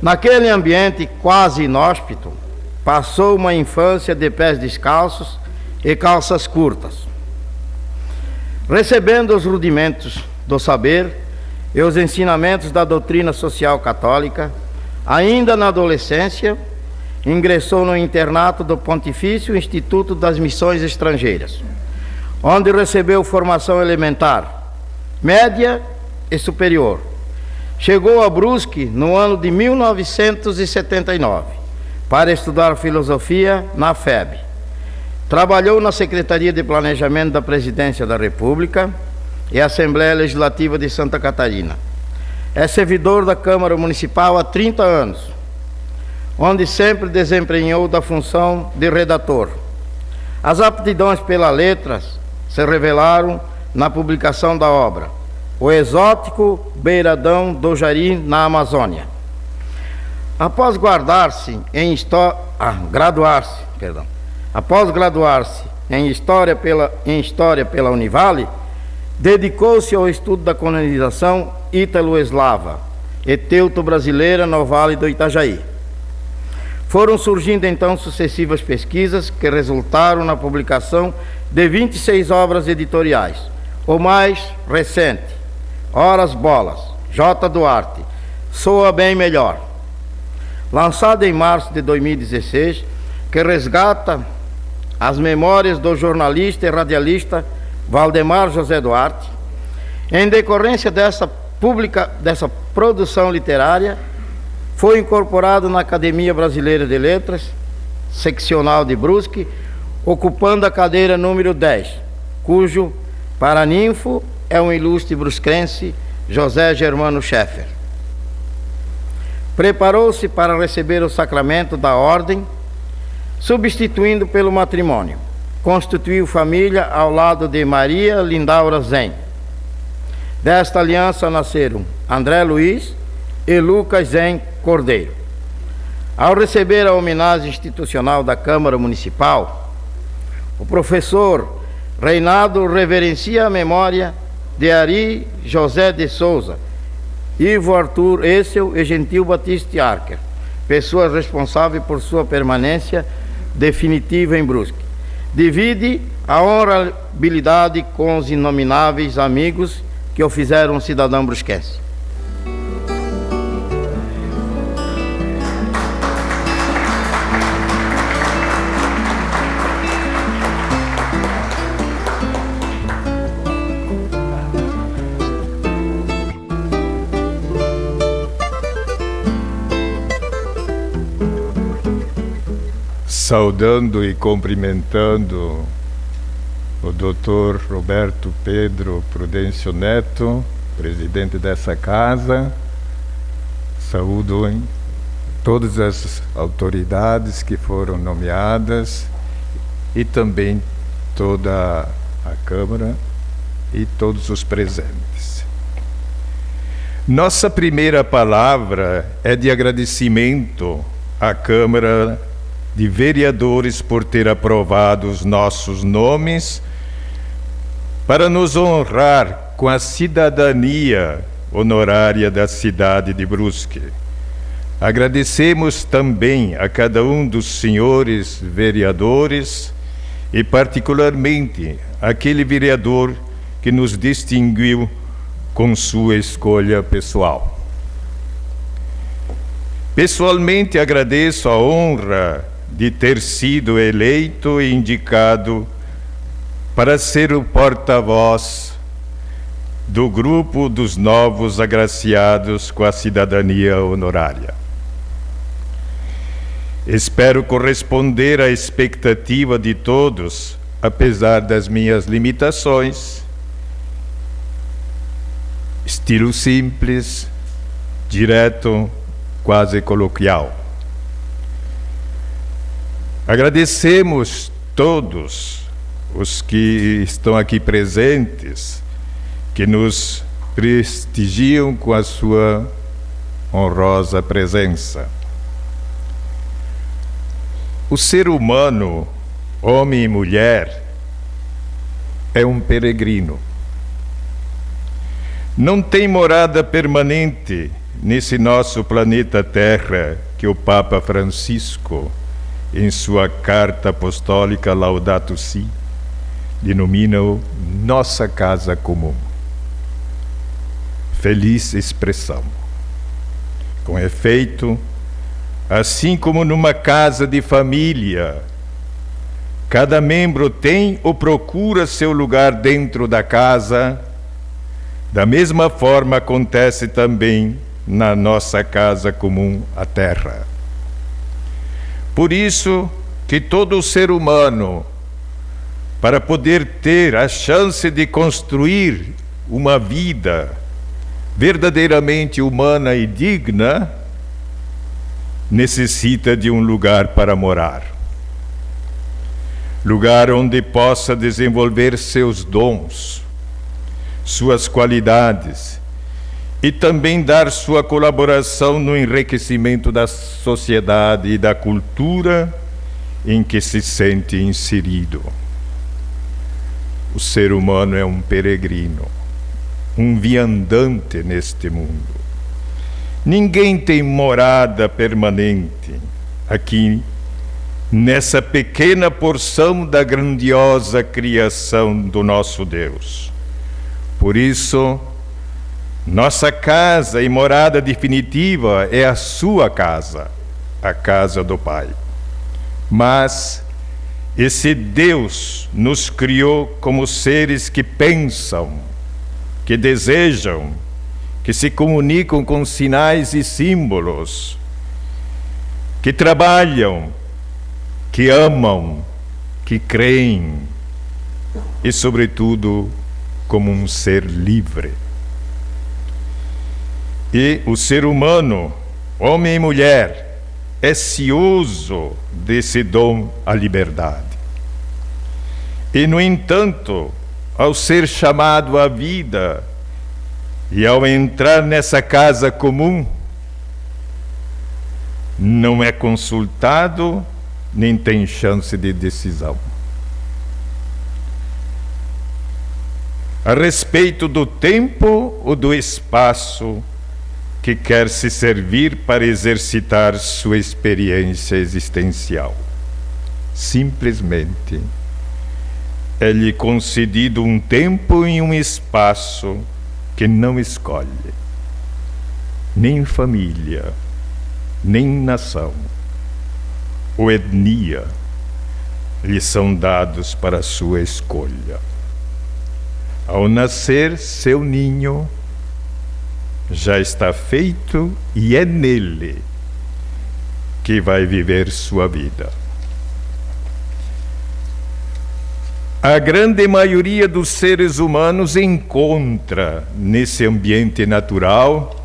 Naquele ambiente quase inóspito, passou uma infância de pés descalços e calças curtas. Recebendo os rudimentos do saber e os ensinamentos da doutrina social católica, ainda na adolescência, ingressou no internato do Pontifício Instituto das Missões Estrangeiras, onde recebeu formação elementar, média e superior. Chegou a Brusque no ano de 1979 para estudar filosofia na FEB. Trabalhou na Secretaria de Planejamento da Presidência da República e Assembleia Legislativa de Santa Catarina. É servidor da Câmara Municipal há 30 anos, onde sempre desempenhou da função de redator. As aptidões pelas letras se revelaram na publicação da obra O Exótico Beiradão do Jari na Amazônia. Após graduar-se em História pela Univale, dedicou-se ao estudo da colonização ítalo-eslava e teuto-brasileira no Vale do Itajaí. Foram surgindo então sucessivas pesquisas que resultaram na publicação de 26 obras editoriais. O mais recente, Horas Bolas, J. Duarte, Soa Bem Melhor, lançado em março de 2016, que resgata as memórias do jornalista e radialista Valdemar José Duarte. Em decorrência dessa produção literária, foi incorporado na Academia Brasileira de Letras, seccional de Brusque, ocupando a cadeira número 10, cujo paraninfo é um ilustre brusquense, José Germano Schaeffer. Preparou-se para receber o sacramento da ordem, substituindo pelo matrimônio. Constituiu família ao lado de Maria Lindaura Zen. Desta aliança nasceram André Luiz e Lucas Zen Cordeiro. Ao receber a homenagem institucional da Câmara Municipal, o professor Reinaldo reverencia a memória de Ari José de Souza, Ivo Arthur Essel e Gentil Batista Archer, pessoas responsáveis por sua permanência definitiva em Brusque. Divide a honorabilidade com os inomináveis amigos que o fizeram um cidadão brusquense. Saudando e cumprimentando o Dr. Roberto Pedro Prudêncio Neto, presidente dessa casa. Saúdo todas as autoridades que foram nomeadas e também toda a Câmara e todos os presentes. Nossa primeira palavra é de agradecimento à Câmara de Vereadores por ter aprovado os nossos nomes para nos honrar com a cidadania honorária da cidade de Brusque. Agradecemos também a cada um dos senhores vereadores e particularmente aquele vereador que nos distinguiu com sua escolha pessoal. Pessoalmente agradeço a honra de ter sido eleito e indicado para ser o porta-voz do grupo dos novos agraciados com a cidadania honorária. Espero corresponder à expectativa de todos, apesar das minhas limitações. Estilo simples, direto, quase coloquial. Agradecemos todos os que estão aqui presentes, que nos prestigiam com a sua honrosa presença. O ser humano, homem e mulher, é um peregrino. Não tem morada permanente nesse nosso planeta Terra que o Papa Francisco, em sua carta apostólica Laudato Si, denomina-o nossa casa comum. Feliz expressão. Com efeito, assim como numa casa de família, cada membro tem ou procura seu lugar dentro da casa, da mesma forma acontece também na nossa casa comum, a Terra. Por isso que todo ser humano, para poder ter a chance de construir uma vida verdadeiramente humana e digna, necessita de um lugar para morar. Lugar onde possa desenvolver seus dons, suas qualidades e também dar sua colaboração no enriquecimento da sociedade e da cultura em que se sente inserido. O ser humano é um peregrino, um viandante neste mundo. Ninguém tem morada permanente aqui, nessa pequena porção da grandiosa criação do nosso Deus. Por isso, nossa casa e morada definitiva é a sua casa, a casa do Pai. Mas esse Deus nos criou como seres que pensam, que desejam, que se comunicam com sinais e símbolos, que trabalham, que amam, que creem e, sobretudo, como um ser livre. E o ser humano, homem e mulher, é cioso desse dom à liberdade. E, no entanto, ao ser chamado à vida e ao entrar nessa casa comum, não é consultado nem tem chance de decisão. A respeito do tempo ou do espaço que quer se servir para exercitar sua experiência existencial. Simplesmente é-lhe concedido um tempo e um espaço que não escolhe, nem família, nem nação ou etnia lhe são dados para sua escolha. Ao nascer, seu ninho já está feito e é nele que vai viver sua vida. A grande maioria dos seres humanos encontra nesse ambiente natural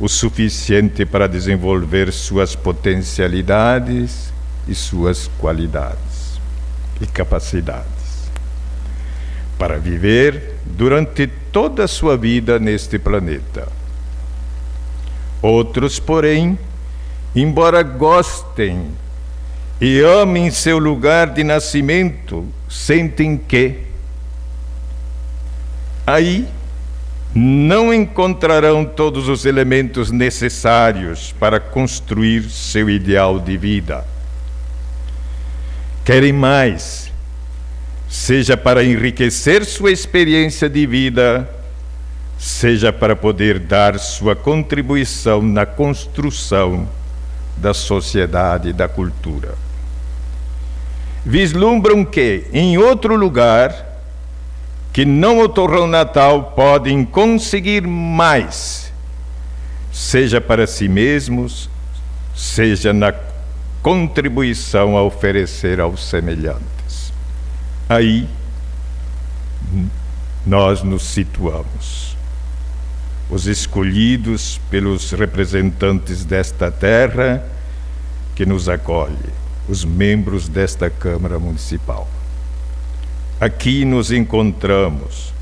o suficiente para desenvolver suas potencialidades e suas qualidades e capacidades para viver durante toda a sua vida neste planeta. Outros, porém, embora gostem e amem seu lugar de nascimento, sentem que aí não encontrarão todos os elementos necessários para construir seu ideal de vida. Querem mais, seja para enriquecer sua experiência de vida, seja para poder dar sua contribuição na construção da sociedade e da cultura. Vislumbram que, em outro lugar, que não o Torrão Natal podem conseguir mais, seja para si mesmos, seja na contribuição a oferecer aos semelhantes. Aí nós nos situamos, os escolhidos pelos representantes desta terra que nos acolhe, os membros desta Câmara Municipal. Aqui nos encontramos,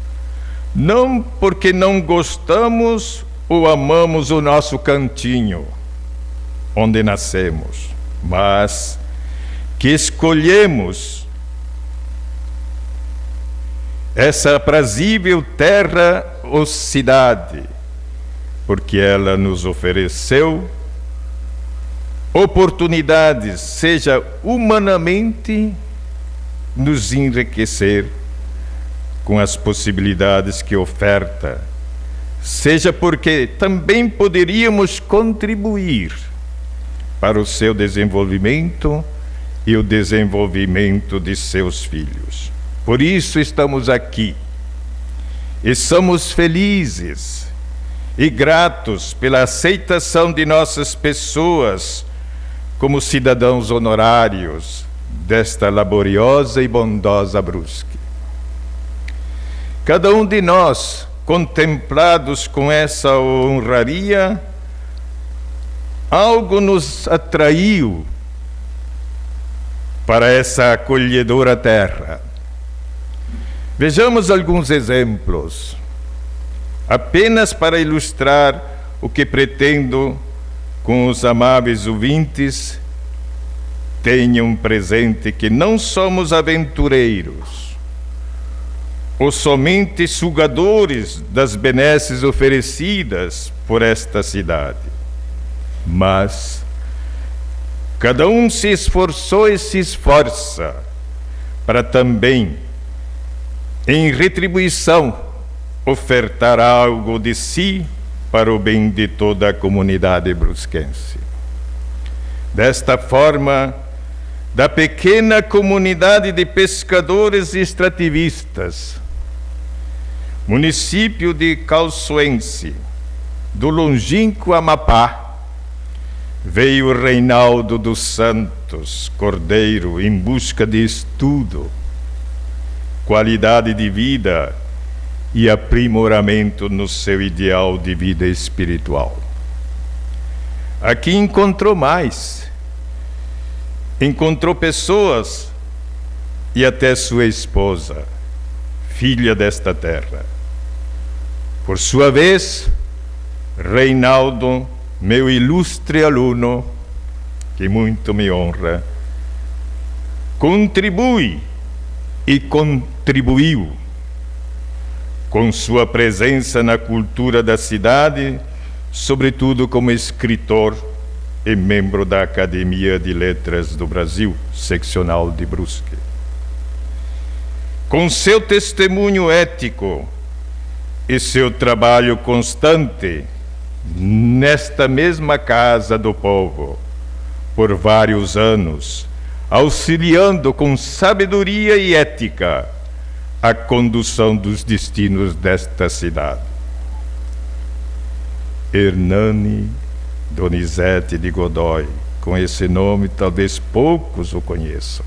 não porque não gostamos ou amamos o nosso cantinho, onde nascemos, mas que escolhemos essa aprazível terra ou cidade, porque ela nos ofereceu oportunidades, seja humanamente, nos enriquecer com as possibilidades que oferta, seja porque também poderíamos contribuir para o seu desenvolvimento e o desenvolvimento de seus filhos. Por isso estamos aqui e somos felizes e gratos pela aceitação de nossas pessoas como cidadãos honorários desta laboriosa e bondosa Brusque. Cada um de nós, contemplados com essa honraria, algo nos atraiu para essa acolhedora terra. Vejamos alguns exemplos, apenas para ilustrar o que pretendo com os amáveis ouvintes. Tenham presente que não somos aventureiros ou somente sugadores das benesses oferecidas por esta cidade, mas cada um se esforçou e se esforça para também, em retribuição, ofertar algo de si para o bem de toda a comunidade brusquense. Desta forma, da pequena comunidade de pescadores e extrativistas, município de Calçoense, do longínquo Amapá, veio Reinaldo dos Santos Cordeiro em busca de estudo, qualidade de vida e aprimoramento no seu ideal de vida espiritual. Aqui encontrou mais. Encontrou pessoas e até sua esposa, filha desta terra. Por sua vez, Reinaldo, meu ilustre aluno, que muito me honra, contribui e contribuiu com sua presença na cultura da cidade, sobretudo como escritor e membro da Academia de Letras do Brasil, seccional de Brusque. Com seu testemunho ético e seu trabalho constante nesta mesma Casa do Povo, por vários anos, auxiliando com sabedoria e ética a condução dos destinos desta cidade. Hernani Donizete de Godoy, com esse nome talvez poucos o conheçam.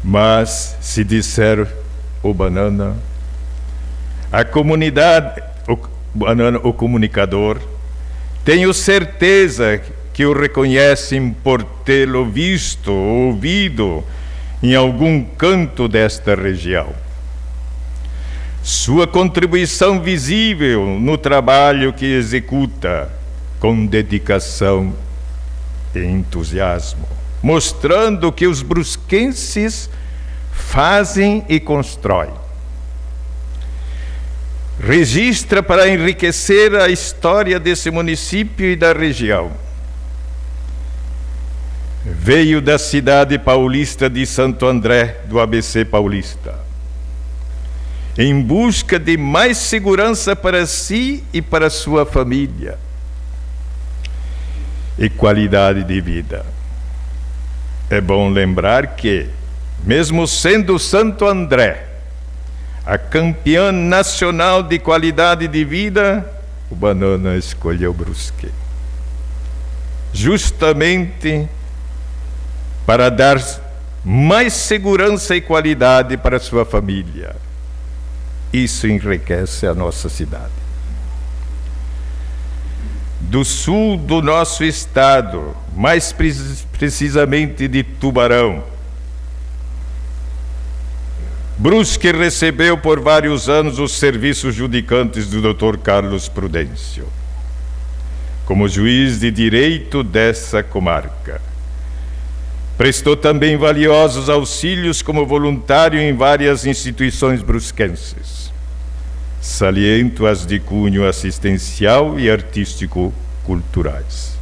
Mas se disser o Banana, a comunidade, o comunicador, tenho certeza que o reconhecem por tê-lo visto ou ouvido em algum canto desta região. Sua contribuição visível no trabalho que executa com dedicação e entusiasmo, mostrando que os brusquenses fazem e constroem. Registra para enriquecer a história desse município e da região. Veio da cidade paulista de Santo André, do ABC Paulista, em busca de mais segurança para si e para sua família, e qualidade de vida. É bom lembrar que, mesmo sendo Santo André a campeã nacional de qualidade de vida, o Banana escolheu Brusque. Justamente para dar mais segurança e qualidade para sua família. Isso enriquece a nossa cidade. Do sul do nosso estado, mais precisamente de Tubarão, Brusque recebeu por vários anos os serviços judicantes do Dr. Carlos Prudêncio, como juiz de direito dessa comarca. Prestou também valiosos auxílios como voluntário em várias instituições brusquenses. Saliento as de cunho assistencial e artístico-culturais.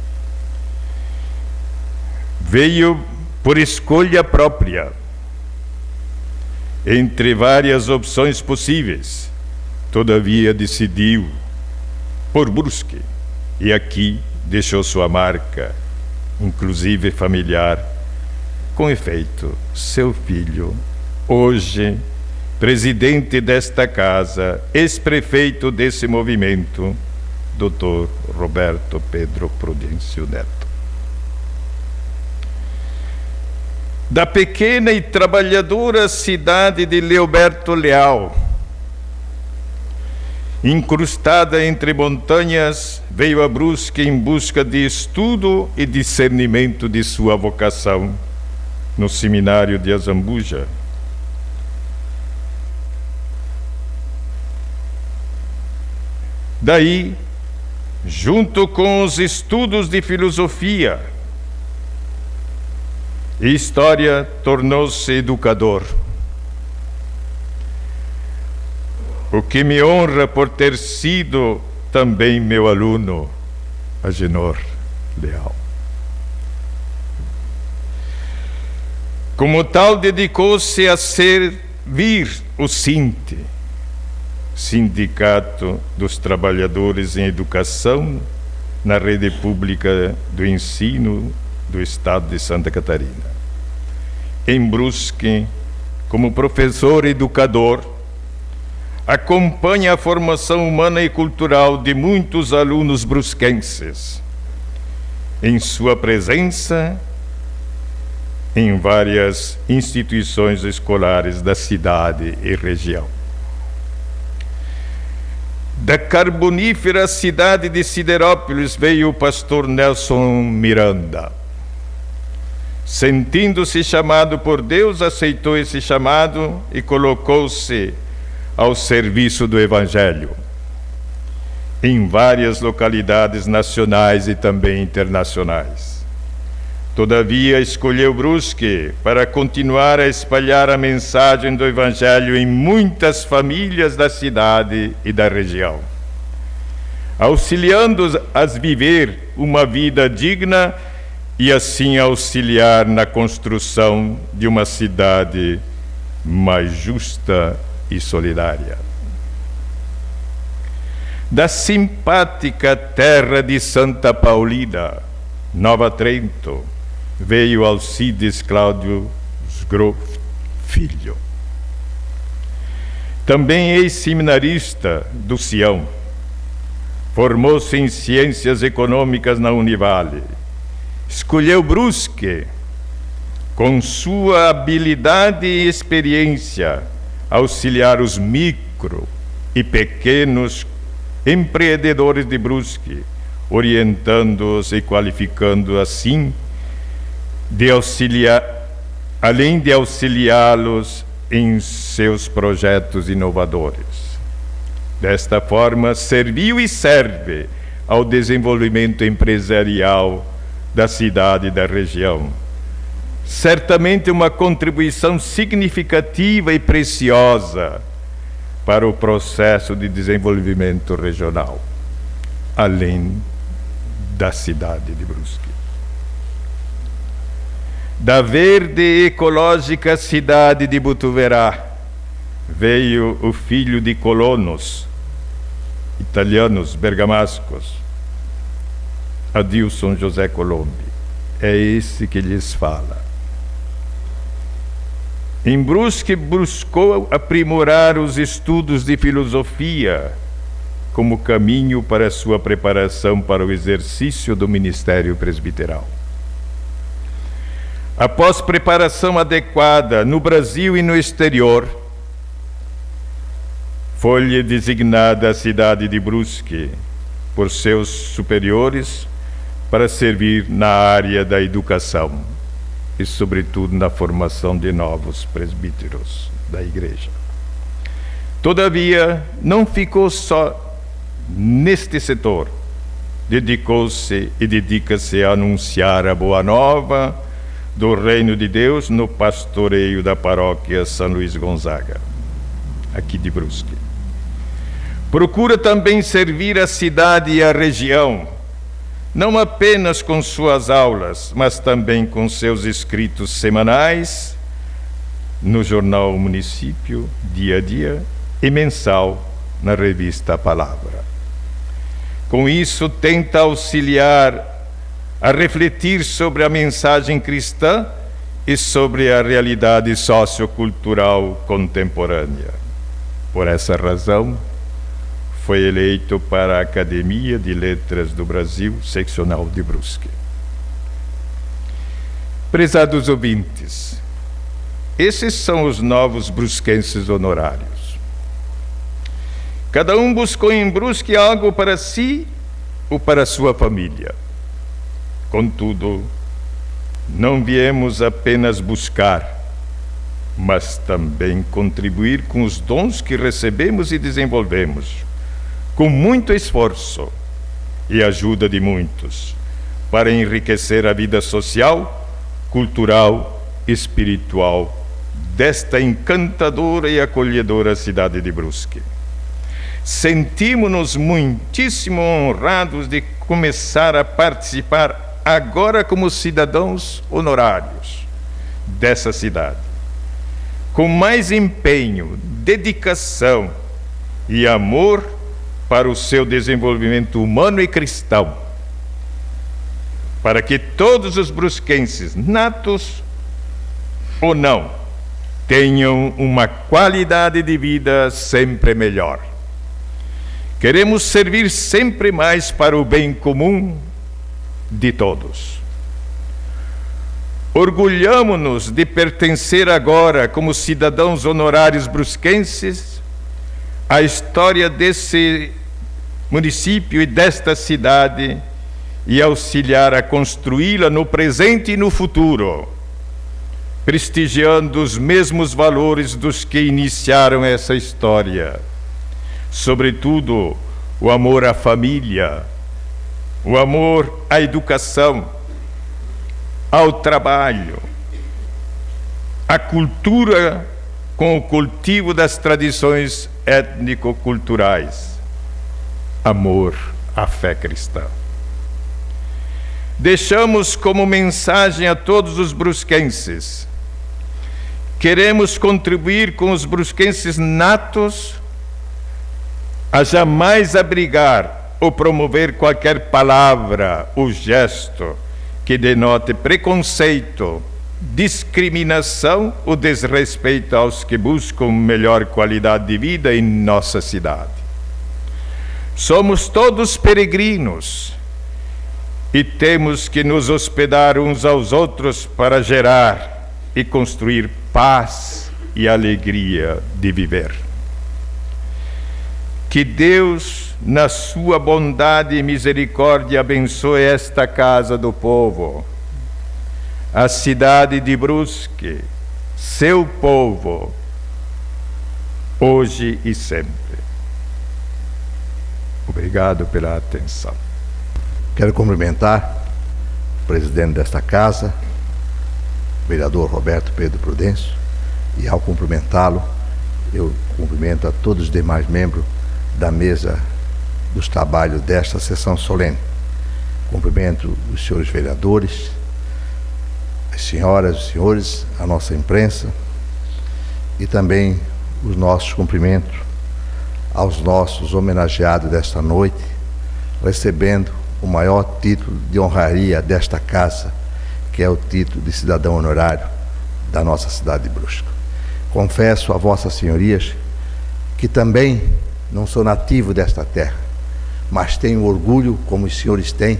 Veio por escolha própria, entre várias opções possíveis, todavia decidiu por Brusque, e aqui deixou sua marca, inclusive familiar. Com efeito, seu filho, hoje presidente desta casa, ex-prefeito desse movimento, Dr. Roberto Pedro Prudêncio Neto. Da pequena e trabalhadora cidade de Leoberto Leal, incrustada entre montanhas, veio a Brusque em busca de estudo e discernimento de sua vocação no seminário de Azambuja. Daí, junto com os estudos de filosofia e história, tornou-se educador. O que me honra por ter sido também meu aluno, Agenor Leal. Como tal, dedicou-se a servir o SINTE, Sindicato dos Trabalhadores em Educação, na rede pública do ensino do Estado de Santa Catarina. Em Brusque, como professor educador, acompanha a formação humana e cultural de muitos alunos brusquenses, em sua presença em várias instituições escolares da cidade e região. Da carbonífera cidade de Siderópolis veio o pastor Nelson Miranda. Sentindo-se chamado por Deus, aceitou esse chamado e colocou-se ao serviço do Evangelho, em várias localidades nacionais e também internacionais. Todavia, escolheu Brusque para continuar a espalhar a mensagem do Evangelho em muitas famílias da cidade e da região, auxiliando-as a viver uma vida digna e assim auxiliar na construção de uma cidade mais justa e solidária. Da simpática terra de Santa Paulina, Nova Trento, veio Alcides Cláudio Sgro Filho. Também ex-seminarista do Sião, formou-se em Ciências Econômicas na Univale. Escolheu Brusque, com sua habilidade e experiência, auxiliar os micro e pequenos empreendedores de Brusque, orientando-os e qualificando assim, além de auxiliá-los em seus projetos inovadores. Desta forma, serviu e serve ao desenvolvimento empresarial da cidade e da região. Certamente uma contribuição significativa e preciosa para o processo de desenvolvimento regional, além da cidade de Brusque. Da verde e ecológica cidade de Botuverá veio o filho de colonos italianos bergamascos, Adilson José Colombi. É esse que lhes fala. Em Brusque, buscou aprimorar os estudos de filosofia como caminho para sua preparação para o exercício do ministério presbiteral. Após preparação adequada no Brasil e no exterior, foi-lhe designada a cidade de Brusque por seus superiores para servir na área da educação e, sobretudo, na formação de novos presbíteros da igreja. Todavia, não ficou só neste setor. Dedicou-se e dedica-se a anunciar a boa nova do reino de Deus no pastoreio da paróquia São Luís Gonzaga, aqui de Brusque. Procura também servir a cidade e a região, não apenas com suas aulas, mas também com seus escritos semanais no jornal Município, Dia a Dia, e mensal na revista Palavra. Com isso, tenta auxiliar a refletir sobre a mensagem cristã e sobre a realidade sociocultural contemporânea. Por essa razão, foi eleito para a Academia de Letras do Brasil, seccional de Brusque. Prezados ouvintes, esses são os novos brusquenses honorários. Cada um buscou em Brusque algo para si ou para sua família. Contudo, não viemos apenas buscar, mas também contribuir com os dons que recebemos e desenvolvemos, com muito esforço e ajuda de muitos, para enriquecer a vida social, cultural e espiritual desta encantadora e acolhedora cidade de Brusque. Sentimos-nos muitíssimo honrados de começar a participar agora como cidadãos honorários dessa cidade, com mais empenho, dedicação e amor para o seu desenvolvimento humano e cristão, para que todos os brusquenses, natos ou não, tenham uma qualidade de vida sempre melhor. Queremos servir sempre mais para o bem comum de todos. Orgulhamo-nos de pertencer agora, como cidadãos honorários brusquenses, à história desse município e desta cidade e auxiliar a construí-la no presente e no futuro, prestigiando os mesmos valores dos que iniciaram essa história. Sobretudo, o amor à família, o amor à educação, ao trabalho, à cultura com o cultivo das tradições étnico-culturais, amor à fé cristã. Deixamos como mensagem a todos os brusquenses: queremos contribuir com os brusquenses natos a jamais abrigar ou promover qualquer palavra ou gesto que denote preconceito, discriminação ou desrespeito aos que buscam melhor qualidade de vida em nossa cidade. Somos todos peregrinos e temos que nos hospedar uns aos outros para gerar e construir paz e alegria de viver. Que Deus, na sua bondade e misericórdia, abençoe esta casa do povo, a cidade de Brusque, seu povo, hoje e sempre. Obrigado pela atenção. Quero cumprimentar o presidente desta casa, o vereador Roberto Pedro Prudêncio, e ao cumprimentá-lo, eu cumprimento a todos os demais membros da mesa dos trabalhos desta sessão solene. Cumprimento os senhores vereadores, as senhoras, os senhores, a nossa imprensa e também os nossos cumprimentos aos nossos homenageados desta noite, recebendo o maior título de honraria desta casa, que é o título de cidadão honorário da nossa cidade de Brusque. confesso a vossas senhorias que também não sou nativo desta terra, mas tenho orgulho, como os senhores têm,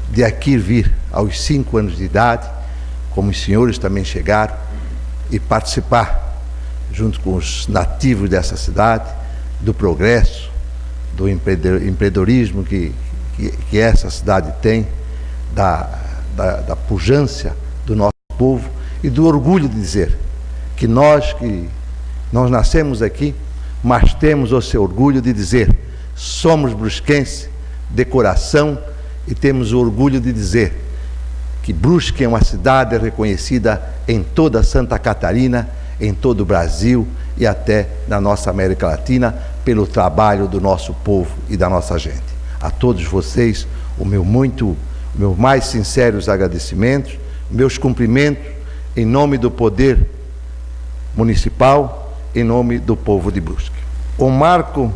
de aqui vir aos 5 anos de idade, como os senhores também chegaram, e participar, junto com os nativos dessa cidade, do progresso, do empreendedorismo que essa cidade tem, da pujança do nosso povo e do orgulho de dizer que nós nascemos aqui, mas temos o seu orgulho de dizer somos brusquenses de coração e temos o orgulho de dizer que Brusque é uma cidade reconhecida em toda Santa Catarina, em todo o Brasil e até na nossa América Latina pelo trabalho do nosso povo e da nossa gente. A todos vocês, o meu mais sinceros agradecimentos, meus cumprimentos em nome do poder municipal, em nome do povo de Brusque. O marco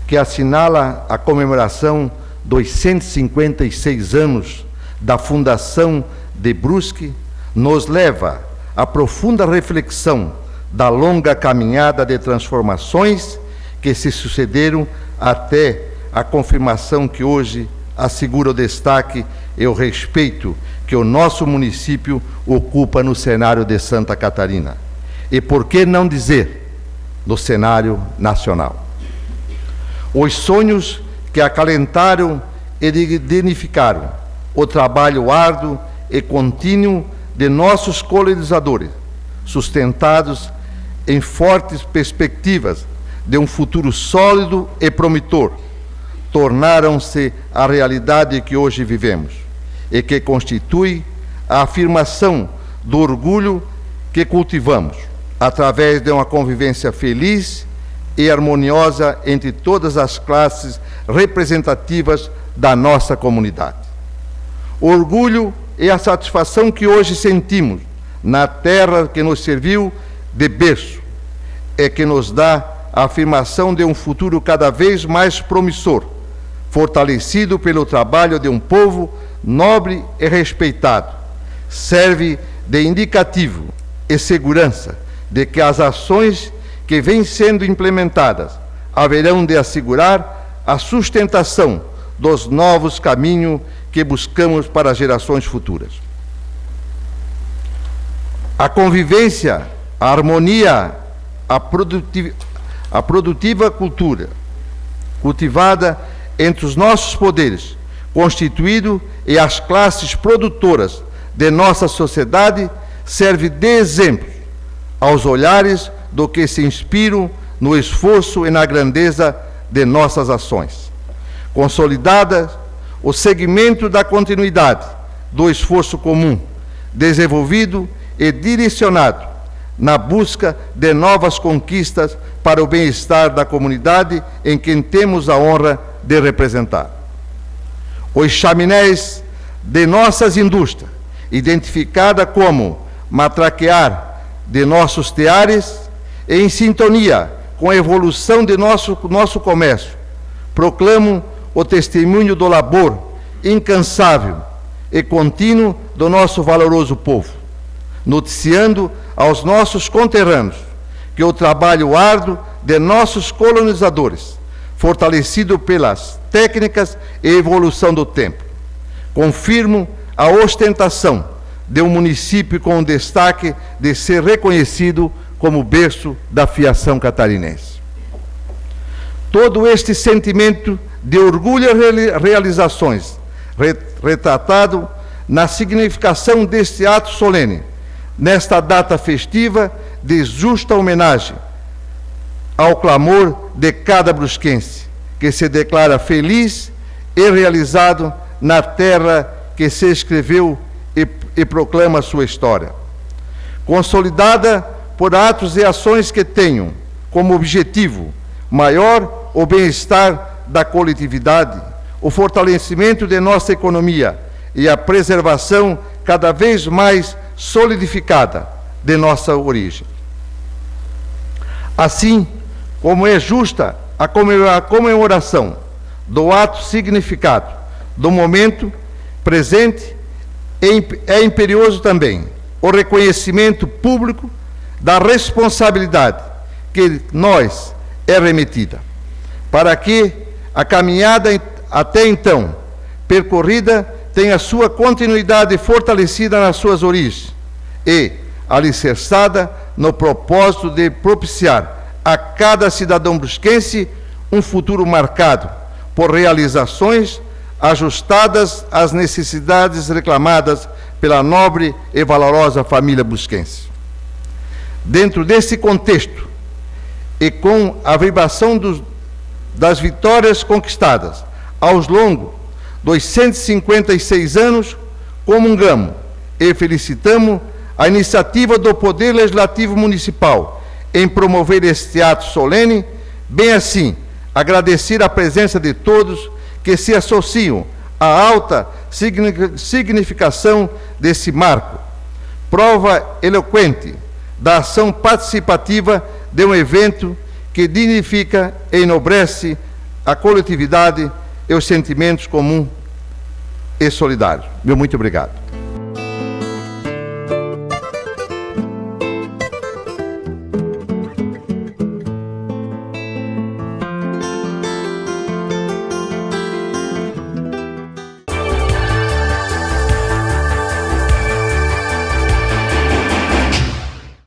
que assinala a comemoração dos 156 anos da fundação de Brusque nos leva à profunda reflexão da longa caminhada de transformações que se sucederam até a confirmação que hoje assegura o destaque e o respeito que o nosso município ocupa no cenário de Santa Catarina. E por que não dizer, no cenário nacional? Os sonhos que acalentaram e dignificaram o trabalho árduo e contínuo de nossos colonizadores, sustentados em fortes perspectivas de um futuro sólido e promissor, tornaram-se a realidade que hoje vivemos e que constitui a afirmação do orgulho que cultivamos através de uma convivência feliz e harmoniosa entre todas as classes representativas da nossa comunidade. O orgulho e a satisfação que hoje sentimos na terra que nos serviu de berço é que nos dá a afirmação de um futuro cada vez mais promissor, fortalecido pelo trabalho de um povo nobre e respeitado. Serve de indicativo e segurança de que as ações que vêm sendo implementadas haverão de assegurar a sustentação dos novos caminhos que buscamos para as gerações futuras. A convivência, a harmonia, a produtiva cultura cultivada entre os nossos poderes, constituído e as classes produtoras de nossa sociedade, serve de exemplo aos olhares do que se inspiram no esforço e na grandeza de nossas ações. Consolidada o segmento da continuidade do esforço comum, desenvolvido e direcionado na busca de novas conquistas para o bem-estar da comunidade em quem temos a honra de representar. Os chaminés de nossas indústrias, identificada como matraquear de nossos teares, em sintonia com a evolução de nosso comércio, proclamam o testemunho do labor incansável e contínuo do nosso valoroso povo, noticiando aos nossos conterrâneos que o trabalho árduo de nossos colonizadores, fortalecido pelas técnicas e evolução do tempo, confirmam a ostentação de um município com o destaque de ser reconhecido como berço da fiação catarinense. Todo este sentimento de orgulho e realizações, retratado na significação deste ato solene, nesta data festiva de justa homenagem ao clamor de cada brusquense, que se declara feliz e realizado na terra que se escreveu e proclama sua história. Consolidada por atos e ações que tenham como objetivo maior o bem-estar da coletividade, o fortalecimento de nossa economia e a preservação cada vez mais solidificada de nossa origem. Assim como é justa a comemoração do ato significado do momento presente, é imperioso também o reconhecimento público da responsabilidade que nós é remetida, para que a caminhada até então percorrida tenha sua continuidade fortalecida nas suas origens e alicerçada no propósito de propiciar a cada cidadão brusquense um futuro marcado por realizações ajustadas às necessidades reclamadas pela nobre e valorosa família brusquense. Dentro desse contexto, e com a vibração das vitórias conquistadas aos longos dos 156 anos, comungamos e felicitamos a iniciativa do Poder Legislativo Municipal em promover este ato solene, bem assim agradecer a presença de todos que se associam à alta significação desse marco, prova eloquente da ação participativa de um evento que dignifica e enobrece a coletividade e os sentimentos comuns e solidários. Meu muito obrigado.